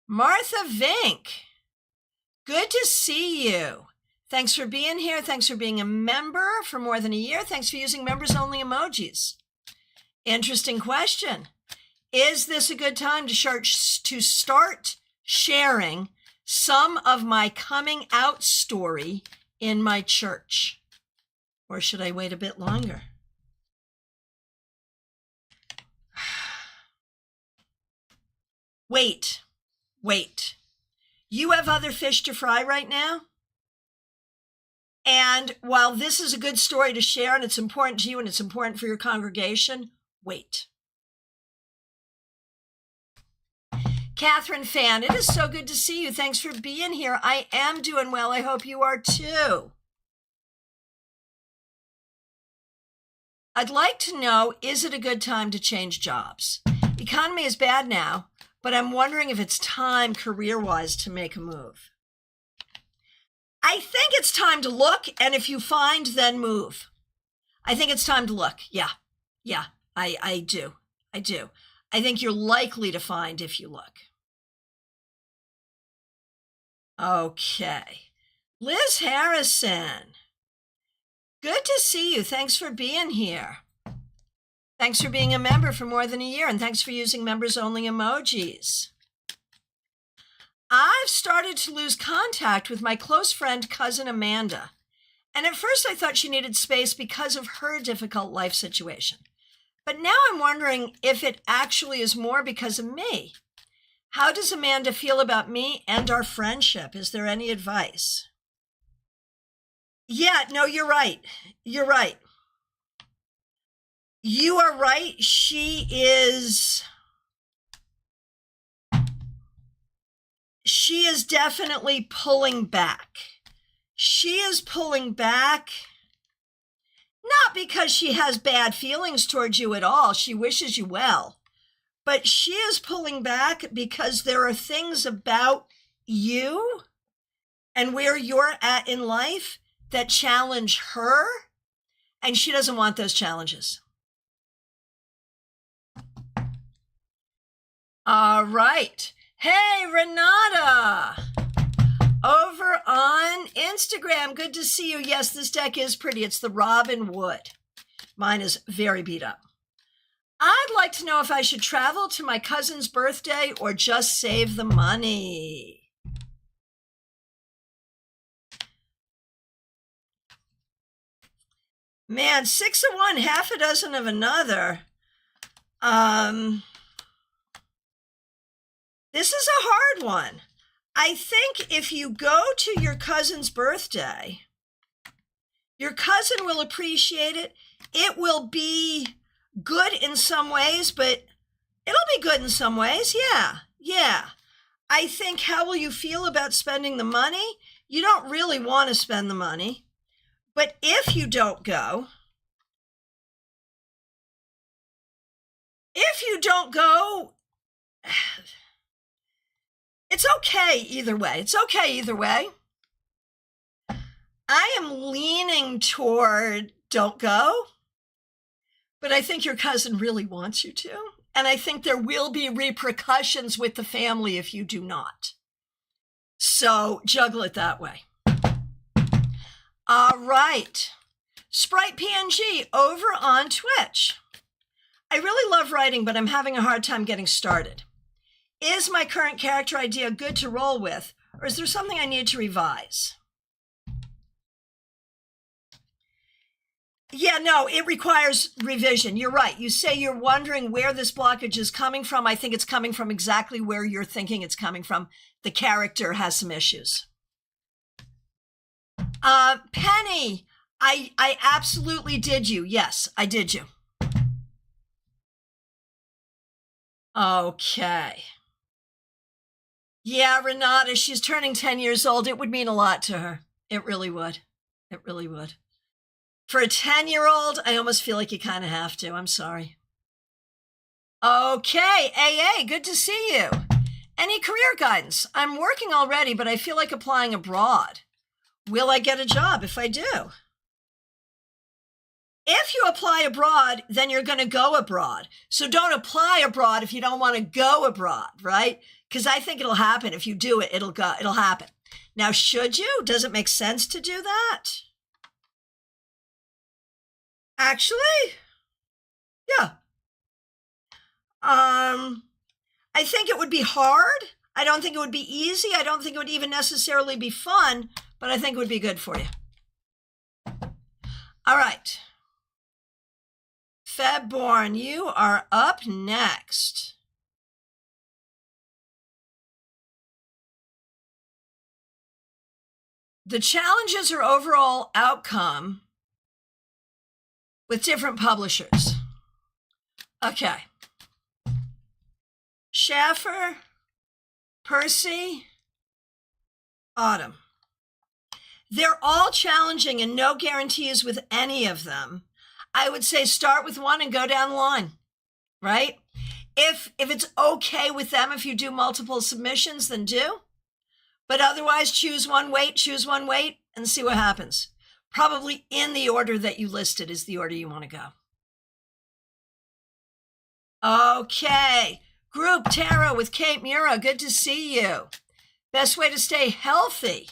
Martha Vink, good to see you. Thanks for being here. Thanks for being a member for more than a year. Thanks for using members-only emojis. Interesting question. Is this a good time to start sharing some of my coming out story in my church? Or should I wait a bit longer? Wait. You have other fish to fry right now? And while this is a good story to share and it's important to you and it's important for your congregation, wait. Catherine Fan, it is so good to see you. Thanks for being here. I am doing well. I hope you are too. I'd like to know, is it a good time to change jobs? The economy is bad now, but I'm wondering if it's time career-wise to make a move. I think it's time to look, and if you find, then move. I think it's time to look. Yeah, I do. I think you're likely to find if you look. Okay. Liz Harrison, good to see you. Thanks for being here. Thanks for being a member for more than a year, and thanks for using members-only emojis. I've started to lose contact with my close friend, cousin Amanda. And at first I thought she needed space because of her difficult life situation. But now I'm wondering if it actually is more because of me. How does Amanda feel about me and our friendship? Is there any advice? Yeah, no, you're right. You are right. She is definitely pulling back. She is pulling back, not because she has bad feelings towards you at all. She wishes you well. But she is pulling back because there are things about you and where you're at in life that challenge her, and she doesn't want those challenges. All right. Hey, Renata, over on Instagram. Good to see you. Yes, this deck is pretty. It's the Robin Wood. Mine is very beat up. I'd like to know if I should travel to my cousin's birthday or just save the money. Man, 6 of one, half a dozen of another. This is a hard one. I think if you go to your cousin's birthday, your cousin will appreciate it. It will be good in some ways, but it'll be good in some ways. Yeah. I think, how will you feel about spending the money? You don't really want to spend the money. But if you don't go, it's okay either way. I am leaning toward don't go, but I think your cousin really wants you to. And I think there will be repercussions with the family if you do not. So juggle it that way. All right. Sprite PNG over on Twitch. I really love writing, but I'm having a hard time getting started. Is my current character idea good to roll with, or is there something I need to revise? Yeah, no, it requires revision. You're right. You say you're wondering where this blockage is coming from. I think it's coming from exactly where you're thinking it's coming from. The character has some issues. Penny, I absolutely did you. Yes, I did you. Okay. Yeah, Renata, she's turning 10 years old. It would mean a lot to her. It really would. It really would. For a 10-year-old, I almost feel like you kind of have to. I'm sorry. Okay, AA, good to see you. Any career guidance? I'm working already, but I feel like applying abroad. Will I get a job if I do? If you apply abroad, then you're going to go abroad. So don't apply abroad if you don't want to go abroad, right? Because I think it'll happen. If you do it, it'll happen. Now, should you? Does it make sense to do that? Actually, yeah. I think it would be hard. I don't think it would be easy. I don't think it would even necessarily be fun, but I think it would be good for you. All right. Febborn, you are up next. The challenges are overall outcome with different publishers. Okay. Schaffer, Percy, Autumn. They're all challenging and no guarantees with any of them. I would say start with one and go down the line, right? If it's okay with them, if you do multiple submissions, then do. But otherwise, choose one, wait, and see what happens. Probably in the order that you listed is the order you want to go. Okay. Group Tarot with Kate Mura. Good to see you. Best way to stay healthy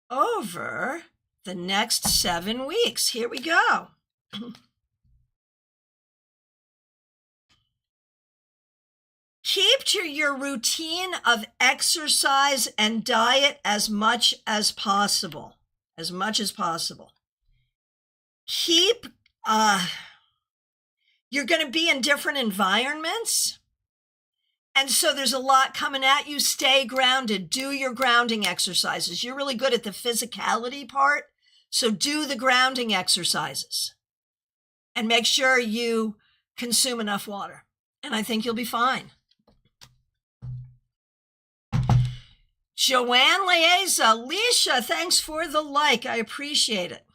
over the next 7 weeks. Here we go. Keep to your routine of exercise and diet as much as possible. As much as possible. Keep, you're going to be in different environments. And so there's a lot coming at you. Stay grounded. Do your grounding exercises. You're really good at the physicality part. So do the grounding exercises. And make sure you consume enough water. And I think you'll be fine. Joanne Leeza, Leisha, thanks for the like. I appreciate it.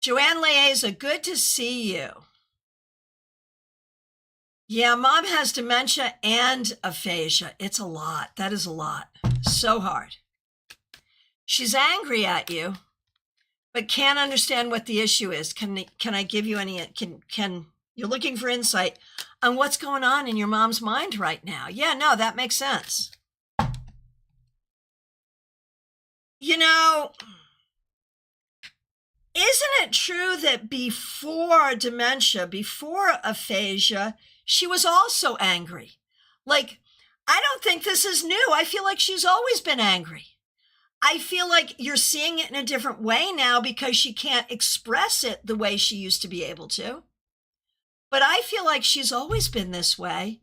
Joanne Leeza, good to see you. Yeah, mom has dementia and aphasia. It's a lot. That is a lot. So hard. She's angry at you, but can't understand what the issue is. Can I give you any, you're looking for insight on what's going on in your mom's mind right now. Yeah, no, that makes sense. You know, isn't it true that before dementia, before aphasia, she was also angry? Like, I don't think this is new. I feel like she's always been angry. I feel like you're seeing it in a different way now because she can't express it the way she used to be able to. But I feel like she's always been this way.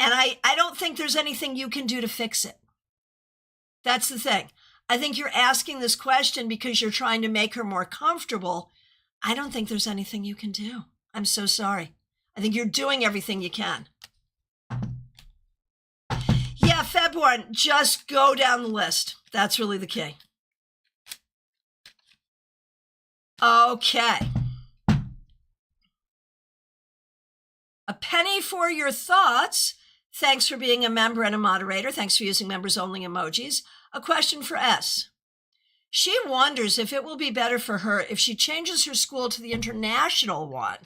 And I don't think there's anything you can do to fix it. That's the thing. I think you're asking this question because you're trying to make her more comfortable. I don't think there's anything you can do. I'm so sorry. I think you're doing everything you can. Yeah, Feb 1, just go down the list. That's really the key. Okay. A penny for your thoughts. Thanks for being a member and a moderator. Thanks for using members only emojis. A question for S. She wonders if it will be better for her if she changes her school to the international one.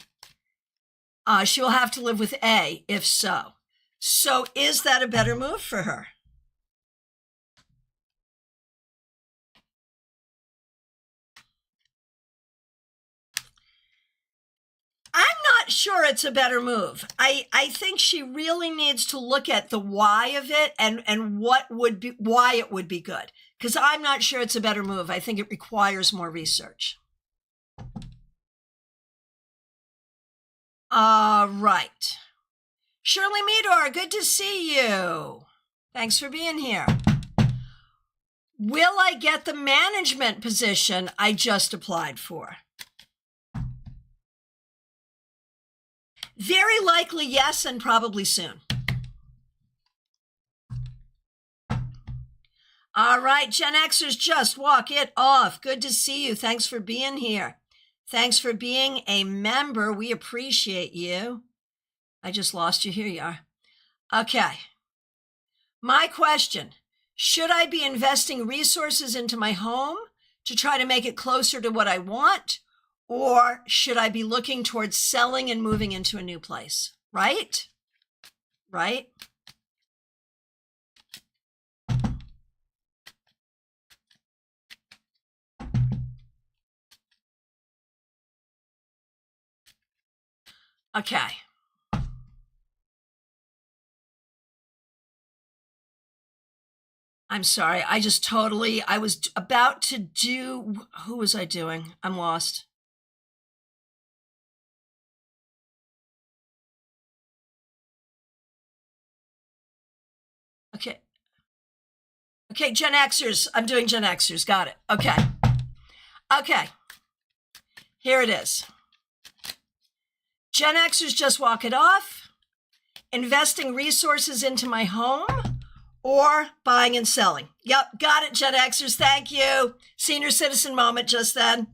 She will have to live with A, if so. So is that a better move for her? I'm not sure it's a better move. I think she really needs to look at the why of it and why it would be good. Because I'm not sure it's a better move. I think it requires more research. Right. Shirley Meador, good to see you. Thanks for being here. Will I get the management position I just applied for? Very likely yes, and probably soon. All right, Gen Xers, just walk it off. Good to see you. Thanks for being here. Thanks for being a member. We appreciate you. I just lost you. Here you are. Okay. My question, should I be investing resources into my home to try to make it closer to what I want? Or should I be looking towards selling and moving into a new place? Right? Right? Okay. I'm sorry. I was about to do, who was I doing? I'm lost. Okay. Okay, Gen Xers. I'm doing Gen Xers. Got it. Okay. Okay. Here it is. Gen Xers, just walk it off. Investing resources into my home or buying and selling. Yep, got it, Gen Xers. Thank you. Senior citizen moment just then.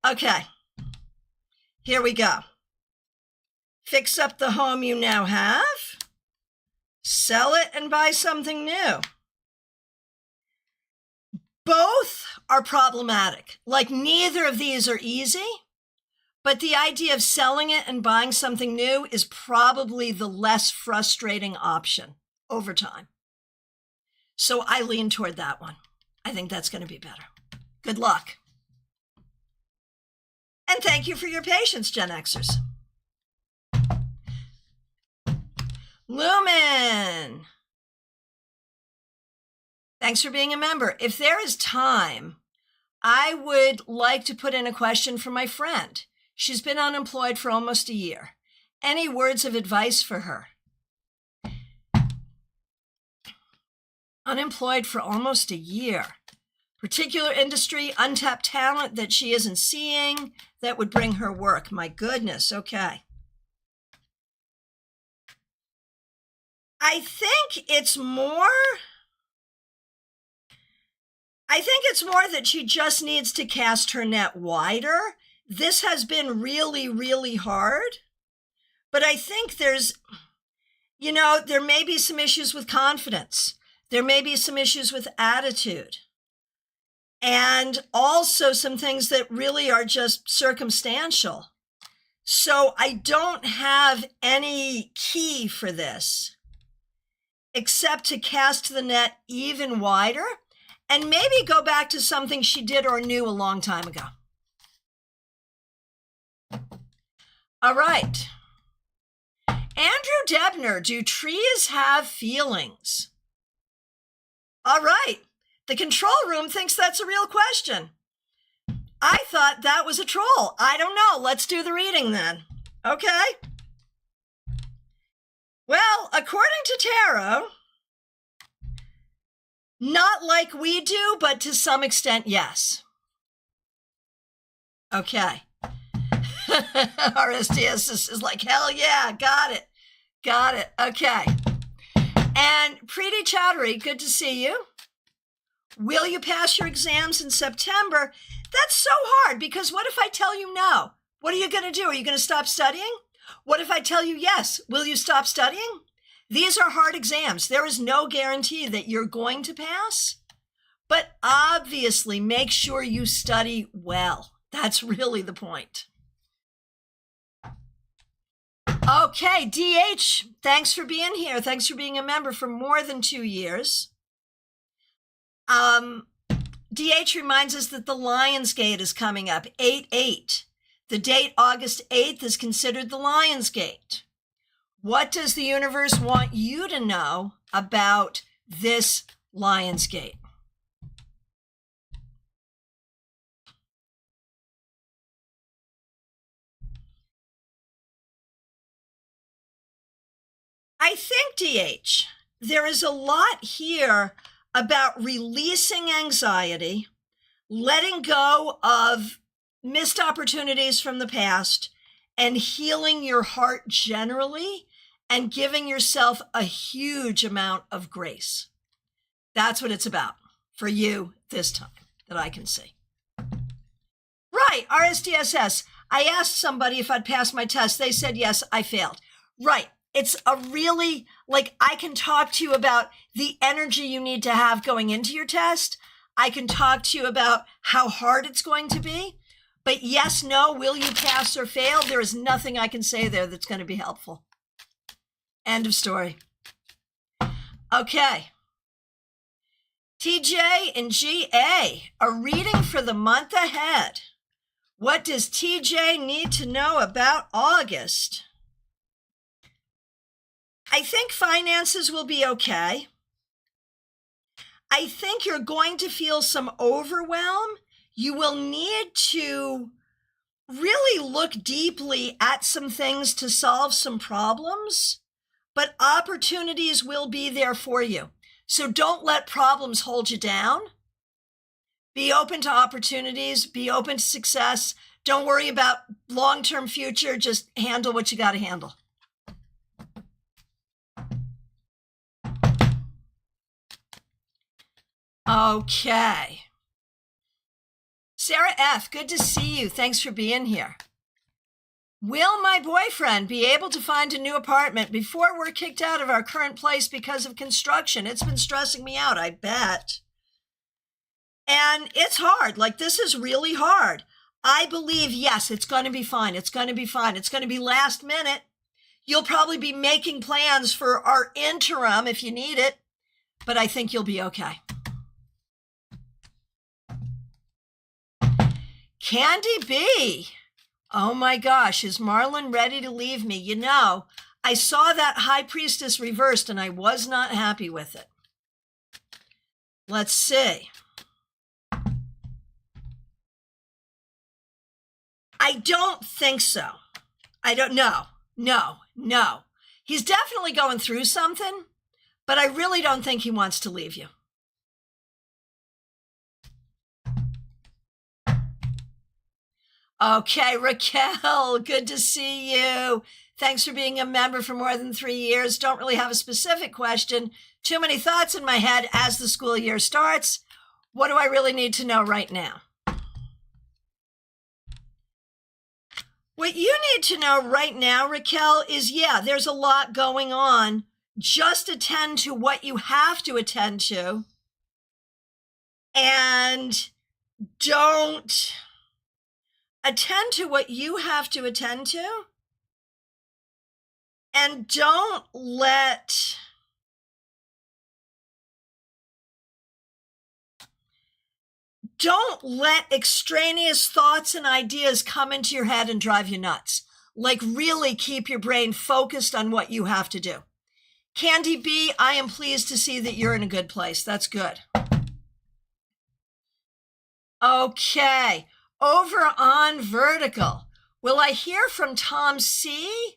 Okay. Here we go. Fix up the home you now have. Sell it and buy something new. Both are problematic. Like neither of these are easy, but the idea of selling it and buying something new is probably the less frustrating option over time. So I lean toward that one. I think that's going to be better. Good luck. And thank you for your patience, Gen Xers. Lumen. Thanks for being a member. If there is time, I would like to put in a question for my friend. She's been unemployed for almost a year. Any words of advice for her? Unemployed for almost a year. Particular industry, untapped talent that she isn't seeing that would bring her work. My goodness, okay. I think it's more that she just needs to cast her net wider. This has been really, really hard. But I think there may be some issues with confidence. There may be some issues with attitude. And also some things that really are just circumstantial. So I don't have any key for this, except to cast the net even wider and maybe go back to something she did or knew a long time ago. All right. Andrew Debner, do trees have feelings? All right. The control room thinks that's a real question. I thought that was a troll. I don't know. Let's do the reading then. Okay. Well, according to tarot, not like we do, but to some extent, yes. Okay. RSDS is like, hell yeah, got it. Got it. Okay. And Preeti Chowdhury, good to see you. Will you pass your exams in September? That's so hard, because what if I tell you no? What are you going to do? Are you going to stop studying? What if I tell you yes? Will you stop studying? These are hard exams. There is no guarantee that you're going to pass, but obviously make sure you study well. That's really the point. Okay, DH, thanks for being here. Thanks for being a member for more than 2 years. DH reminds us that the Lionsgate is coming up, 8/8. The date August 8th is considered the Lionsgate. What does the universe want you to know about this Lionsgate? I think, DH, there is a lot here about releasing anxiety, letting go of missed opportunities from the past, and healing your heart generally, and giving yourself a huge amount of grace. That's what it's about for you this time that I can see. Right, RSDSS. I asked somebody if I'd passed my test. They said yes, I failed. Right. It's a really, like, I can talk to you about the energy you need to have going into your test. I can talk to you about how hard it's going to be. But yes, no, will you pass or fail? There is nothing I can say there that's going to be helpful. End of story. Okay. TJ and GA, a reading for the month ahead. What does TJ need to know about August? I think finances will be okay. I think you're going to feel some overwhelm. You will need to really look deeply at some things to solve some problems, but opportunities will be there for you. So don't let problems hold you down. Be open to opportunities, be open to success. Don't worry about long-term future, just handle what you got to handle. Okay. Sarah F., good to see you. Thanks for being here. Will my boyfriend be able to find a new apartment before we're kicked out of our current place because of construction? It's been stressing me out, I bet. And it's hard. Like, this is really hard. I believe, yes, it's going to be fine. It's going to be fine. It's going to be last minute. You'll probably be making plans for our interim if you need it, but I think you'll be okay. Candy B. Oh my gosh, is Marlon ready to leave me? You know, I saw that High Priestess reversed and I was not happy with it. Let's see. I don't think so. I don't know. No. He's definitely going through something, but I really don't think he wants to leave you. Okay, Raquel, good to see you. Thanks for being a member for more than 3 years. Don't really have a specific question. Too many thoughts in my head as the school year starts. What do I really need to know right now? What you need to know right now, Raquel, is, yeah, there's a lot going on. Just attend to what you have to attend to. And don't attend to what you have to attend to. And don't let extraneous thoughts and ideas come into your head and drive you nuts. Like, really keep your brain focused on what you have to do. Candy B, I am pleased to see that you're in a good place. That's good. Okay, over on Vertical. Will I hear from Tom C?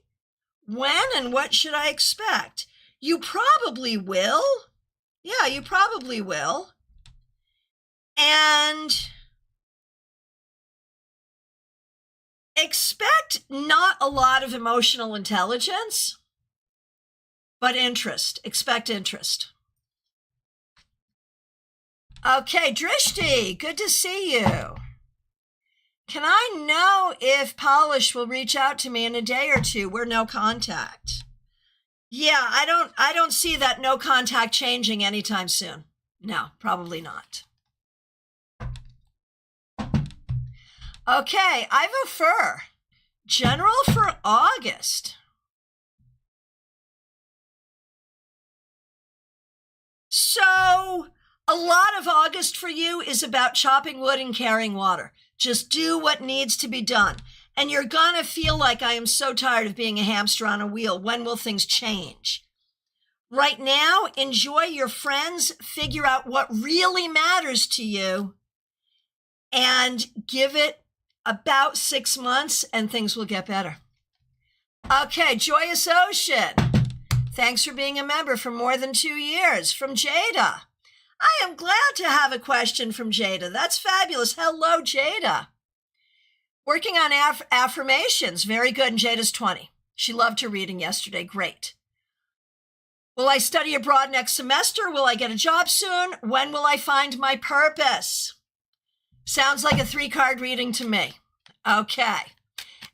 When and what should I expect? You probably will. Yeah, you probably will. And expect not a lot of emotional intelligence, but interest. Expect interest. Okay, Drishti, good to see you. Can I know if Polish will reach out to me in a day or two? We're no contact. Yeah, I don't see that no contact changing anytime soon. No, probably not. Okay, I vote for general for August. So a lot of August for you is about chopping wood and carrying water. Just do what needs to be done. And you're gonna feel like, I am so tired of being a hamster on a wheel. When will things change? Right now, enjoy your friends, figure out what really matters to you, and give it about 6 months and things will get better. Okay, Joyous Ocean. Thanks for being a member for more than 2 years. From Jada. I am glad to have a question from Jada. That's fabulous. Hello, Jada. Working on affirmations. Very good. And Jada's 20. She loved her reading yesterday. Great. Will I study abroad next semester? Will I get a job soon? When will I find my purpose? Sounds like a 3-card reading to me. Okay.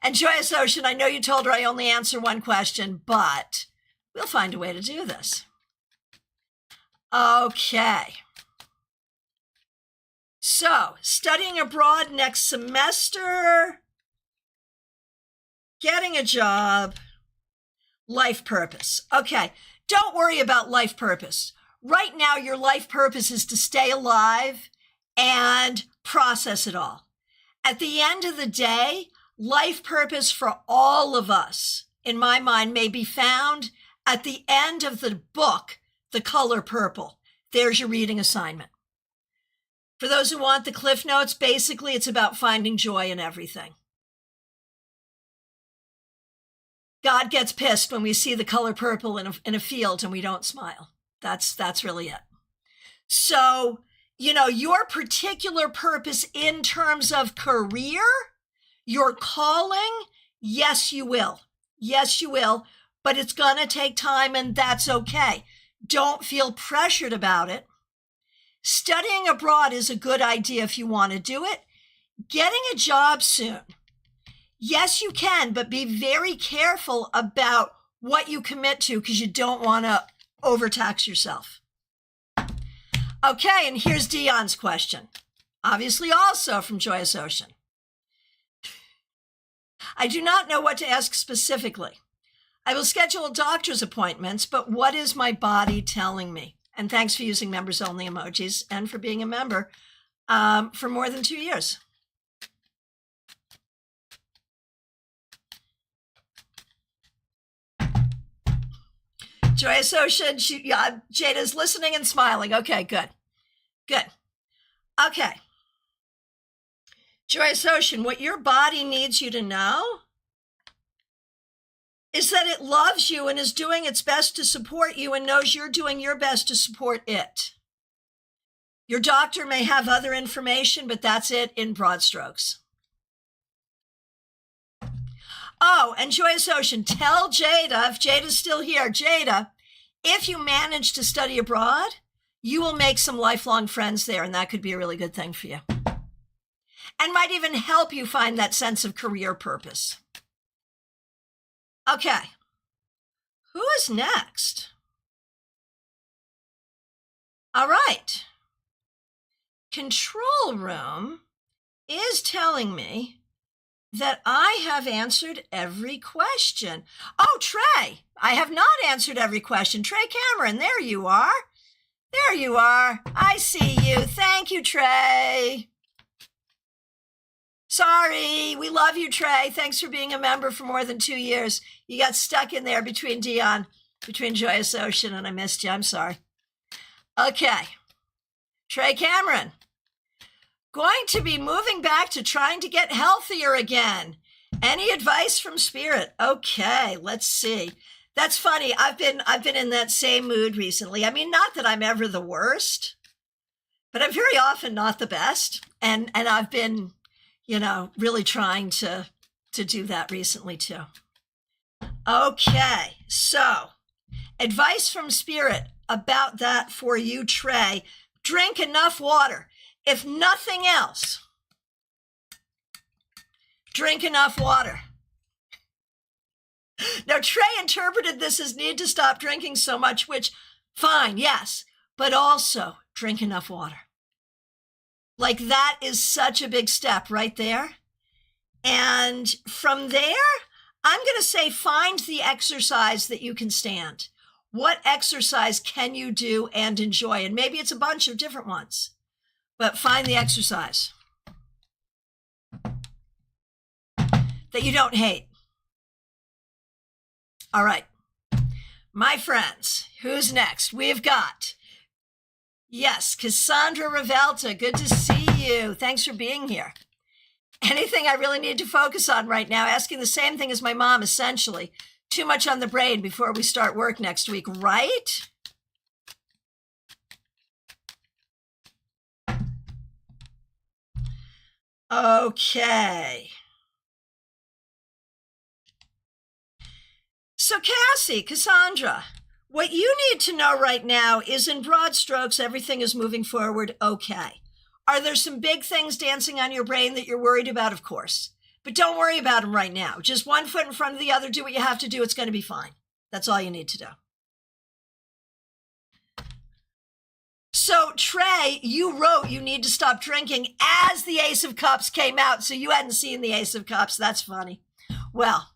And Joyous Ocean, I know you told her I only answer one question, but we'll find a way to do this. Okay. So, studying abroad next semester, getting a job, life purpose. Okay, don't worry about life purpose. Right now, your life purpose is to stay alive and process it all. At the end of the day, life purpose for all of us, in my mind, may be found at the end of the book, The Color Purple. There's your reading assignment. For those who want the Cliff Notes, basically it's about finding joy in everything. God gets pissed when we see the color purple in a field and we don't smile. That's really it. So, your particular purpose in terms of career, your calling, yes, you will. Yes, you will. But it's going to take time, and that's okay. Don't feel pressured about it. Studying abroad is a good idea if you want to do it. Getting a job soon. Yes, you can, but be very careful about what you commit to because you don't want to overtax yourself. Okay, and here's Dion's question. Obviously also from Joyous Ocean. I do not know what to ask specifically. I will schedule doctor's appointments, but what is my body telling me? And thanks for using members only emojis and for being a member for more than 2 years. Joyous Ocean, Jada's listening and smiling. Okay, good. Good. Okay. Joyous Ocean, what your body needs you to know is that it loves you and is doing its best to support you and knows you're doing your best to support it. Your doctor may have other information, but that's it in broad strokes. Oh, and Joyous Ocean, tell Jada, if Jada's still here, Jada, if you manage to study abroad, you will make some lifelong friends there, and that could be a really good thing for you. And might even help you find that sense of career purpose. Okay, who is next? All right. Control Room is telling me that I have answered every question. Oh, Trey, I have not answered every question. Trey Cameron, there you are. There you are. I see you. Thank you, Trey. Sorry, we love you, Trey. Thanks for being a member for more than 2 years. You got stuck in there between Joyous Ocean, and I missed you. I'm sorry. Okay. Trey Cameron. Going to be moving back to trying to get healthier again. Any advice from Spirit? Okay, let's see. That's funny. I've been in that same mood recently. I mean, not that I'm ever the worst, but I'm very often not the best. And I've been, really trying to do that recently too. Okay, so advice from Spirit about that for you, Trey. Drink enough water. If nothing else, drink enough water. Now, Trey interpreted this as need to stop drinking so much, which, fine, yes, but also drink enough water. Like, that is such a big step right there. And from there, I'm going to say find the exercise that you can stand. What exercise can you do and enjoy? And maybe it's a bunch of different ones, but find the exercise that you don't hate. All right, my friends, who's next? We've got, yes, Cassandra Revelta. Good to see you. Thanks for being here. Anything I really need to focus on right now? Asking the same thing as my mom, essentially. Too much on the brain before we start work next week, right? Okay. So Cassandra, what you need to know right now is in broad strokes, everything is moving forward okay. Are there some big things dancing on your brain that you're worried about? Of course. But don't worry about them right now. Just one foot in front of the other. Do what you have to do. It's going to be fine. That's all you need to do. So, Trey, you wrote you need to stop drinking as the Ace of Cups came out. So you hadn't seen the Ace of Cups. That's funny. Well,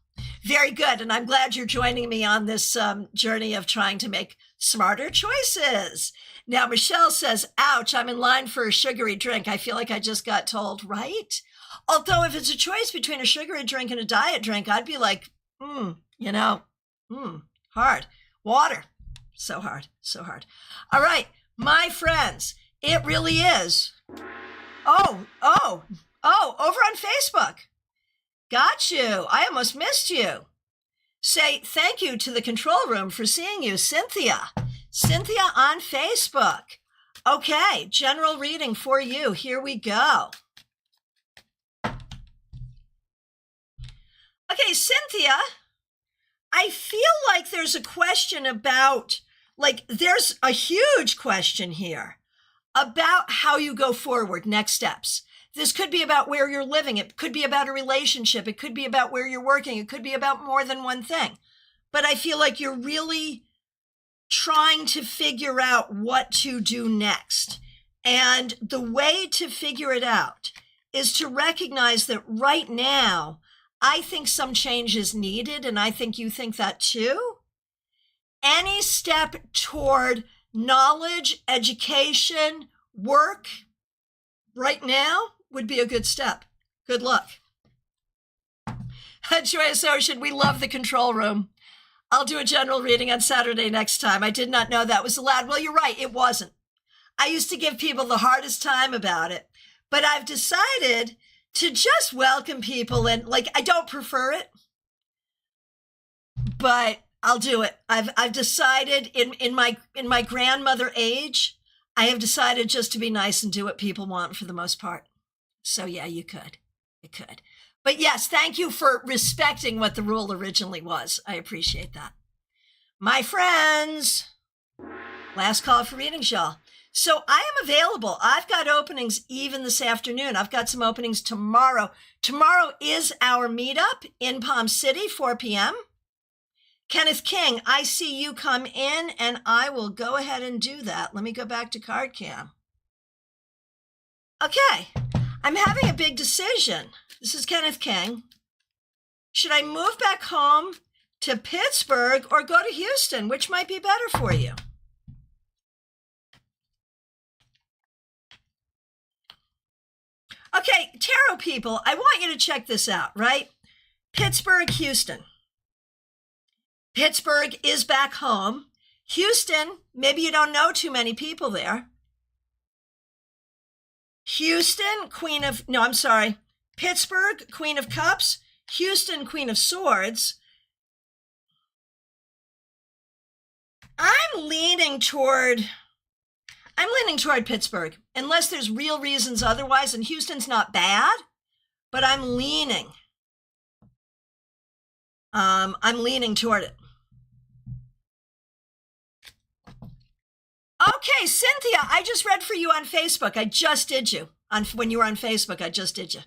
very good. And I'm glad you're joining me on this journey of trying to make smarter choices. Now, Michelle says, ouch, I'm in line for a sugary drink. I feel like I just got told, right? Although if it's a choice between a sugary drink and a diet drink, I'd be like, hard. Water. So hard, so hard. All right, my friends, it really is. Oh, over on Facebook. Got you. I almost missed you. Say thank you to the control room for seeing you, Cynthia. Cynthia on Facebook. Okay, general reading for you. Here we go. Okay, Cynthia, I feel like there's a question about, there's a huge question here about how you go forward, next steps. This could be about where you're living. It could be about a relationship. It could be about where you're working. It could be about more than one thing. But I feel like you're really trying to figure out what to do next. And the way to figure it out is to recognize that right now, I think some change is needed, and I think you think that too. Any step toward knowledge, education, work right now would be a good step. Good luck. Joyous Ocean, we love the control room. I'll do a general reading on Saturday next time. I did not know that was allowed. Well, you're right, it wasn't. I used to give people the hardest time about it, but I've decided to just welcome people and I don't prefer it, but I'll do it. I've decided in my grandmother age, I have decided just to be nice and do what people want for the most part. So yeah, you could. But yes, thank you for respecting what the rule originally was. I appreciate that. My friends, last call for readings, y'all. So I am available. I've got openings even this afternoon. I've got some openings tomorrow. Tomorrow is our meetup in Palm City, 4 p.m. Kenneth King, I see you come in, and I will go ahead and do that. Let me go back to card cam. Okay, I'm having a big decision. This is Kenneth King. Should I move back home to Pittsburgh or go to Houston? Which might be better for you? Okay, tarot people, I want you to check this out, right? Pittsburgh, Houston. Pittsburgh is back home. Houston, maybe you don't know too many people there. Pittsburgh, Queen of Cups. Houston, Queen of Swords. I'm leaning toward Pittsburgh, unless there's real reasons otherwise, and Houston's not bad, but I'm leaning toward it. Okay, Cynthia, I just read for you on Facebook. I just did you. When you were on Facebook, I just did you.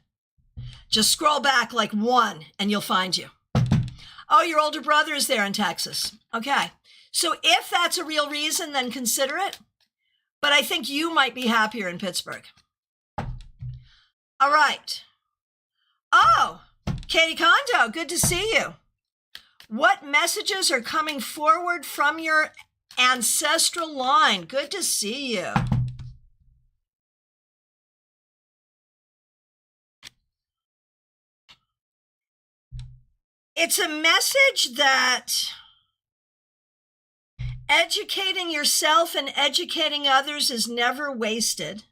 Just scroll back like one and you'll find you. Oh, your older brother is there in Texas. Okay. So if that's a real reason, then consider it. But I think you might be happier in Pittsburgh. All right. Oh, Katie Kondo, good to see you. What messages are coming forward from your ancestral line? Good to see you. It's a message that educating yourself and educating others is never wasted.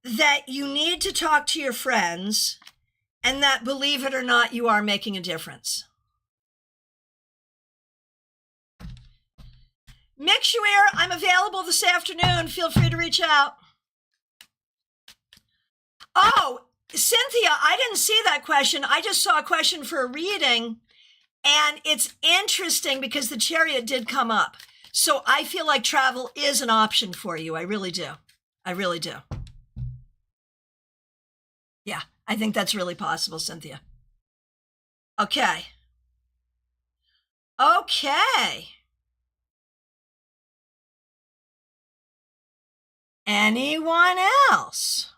That you need to talk to your friends, and that, believe it or not, you are making a difference. Mick Schuer, I'm available this afternoon. Feel free to reach out. Oh, Cynthia, I didn't see that question. I just saw a question for a reading, and it's interesting because the Chariot did come up. So I feel like travel is an option for you. I really do. I really do. Yeah, I think that's really possible, Cynthia. Okay. Okay. Anyone else?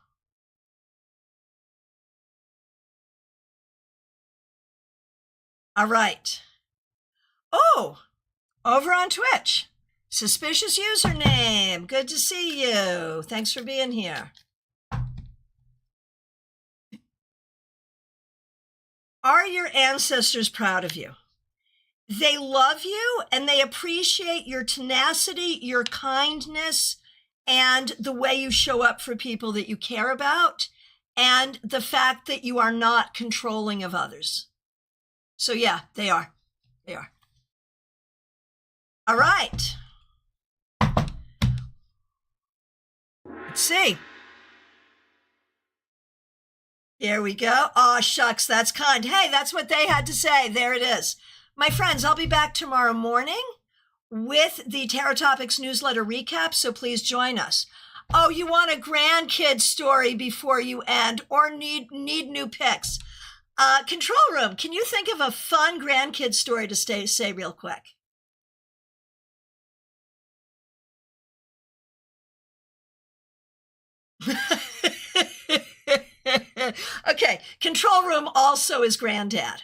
All right. Oh, over on Twitch. Suspicious username. Good to see you. Thanks for being here. Are your ancestors proud of you? They love you and they appreciate your tenacity, your kindness, and the way you show up for people that you care about, and the fact that you are not controlling of others. So yeah, they are. They are. All right. Let's see. Here we go. Oh, shucks, that's kind. Hey, that's what they had to say. There it is. My friends, I'll be back tomorrow morning with the Tarot Topics newsletter recap, so please join us. Oh, you want a grandkid story before you end, or need new picks? Control room, can you think of a fun grandkid story to say real quick? Okay, control room also is granddad.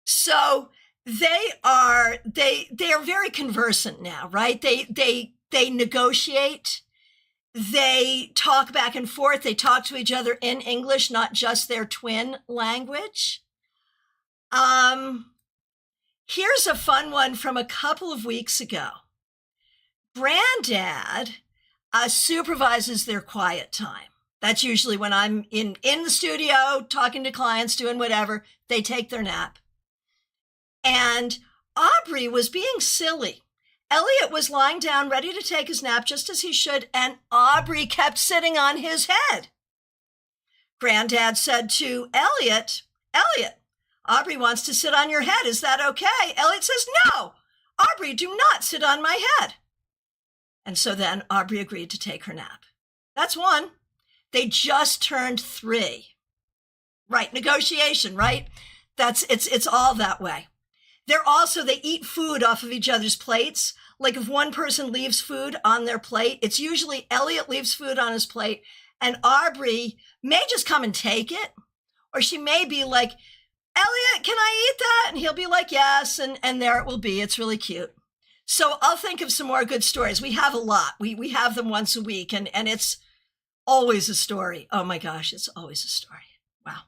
So they are very conversant now, right? They negotiate. They talk back and forth. They talk to each other in English, not just their twin language. Here's a fun one from a couple of weeks ago. Granddad supervises their quiet time. That's usually when I'm in the studio, talking to clients, doing whatever. They take their nap. And Aubrey was being silly. Elliot was lying down, ready to take his nap, just as he should, and Aubrey kept sitting on his head. Granddad said to Elliot, Elliot, Aubrey wants to sit on your head. Is that okay? Elliot says, no, Aubrey, do not sit on my head. And so then Aubrey agreed to take her nap. That's one. They just turned 3. Right, negotiation, right? It's all that way. They eat food off of each other's plates. Like if one person leaves food on their plate, it's usually Elliot leaves food on his plate and Aubrey may just come and take it. Or she may be like, Elliot, can I eat that? And he'll be like, yes. And there it will be. It's really cute. So I'll think of some more good stories. We have a lot. We have them once a week and it's always a story. Oh my gosh, it's always a story. Wow.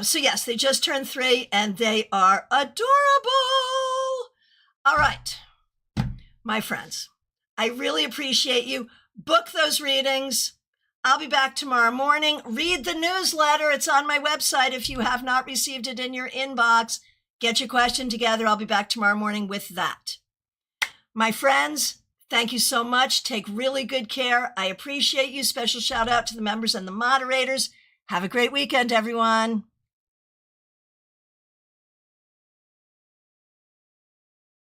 So yes, they just turned 3 and they are adorable. All right, my friends, I really appreciate you. Book those readings. I'll be back tomorrow morning. Read the newsletter. It's on my website if you have not received it in your inbox. Get your question together. I'll be back tomorrow morning with that. My friends, thank you so much. Take really good care. I appreciate you. Special shout out to the members and the moderators. Have a great weekend, everyone.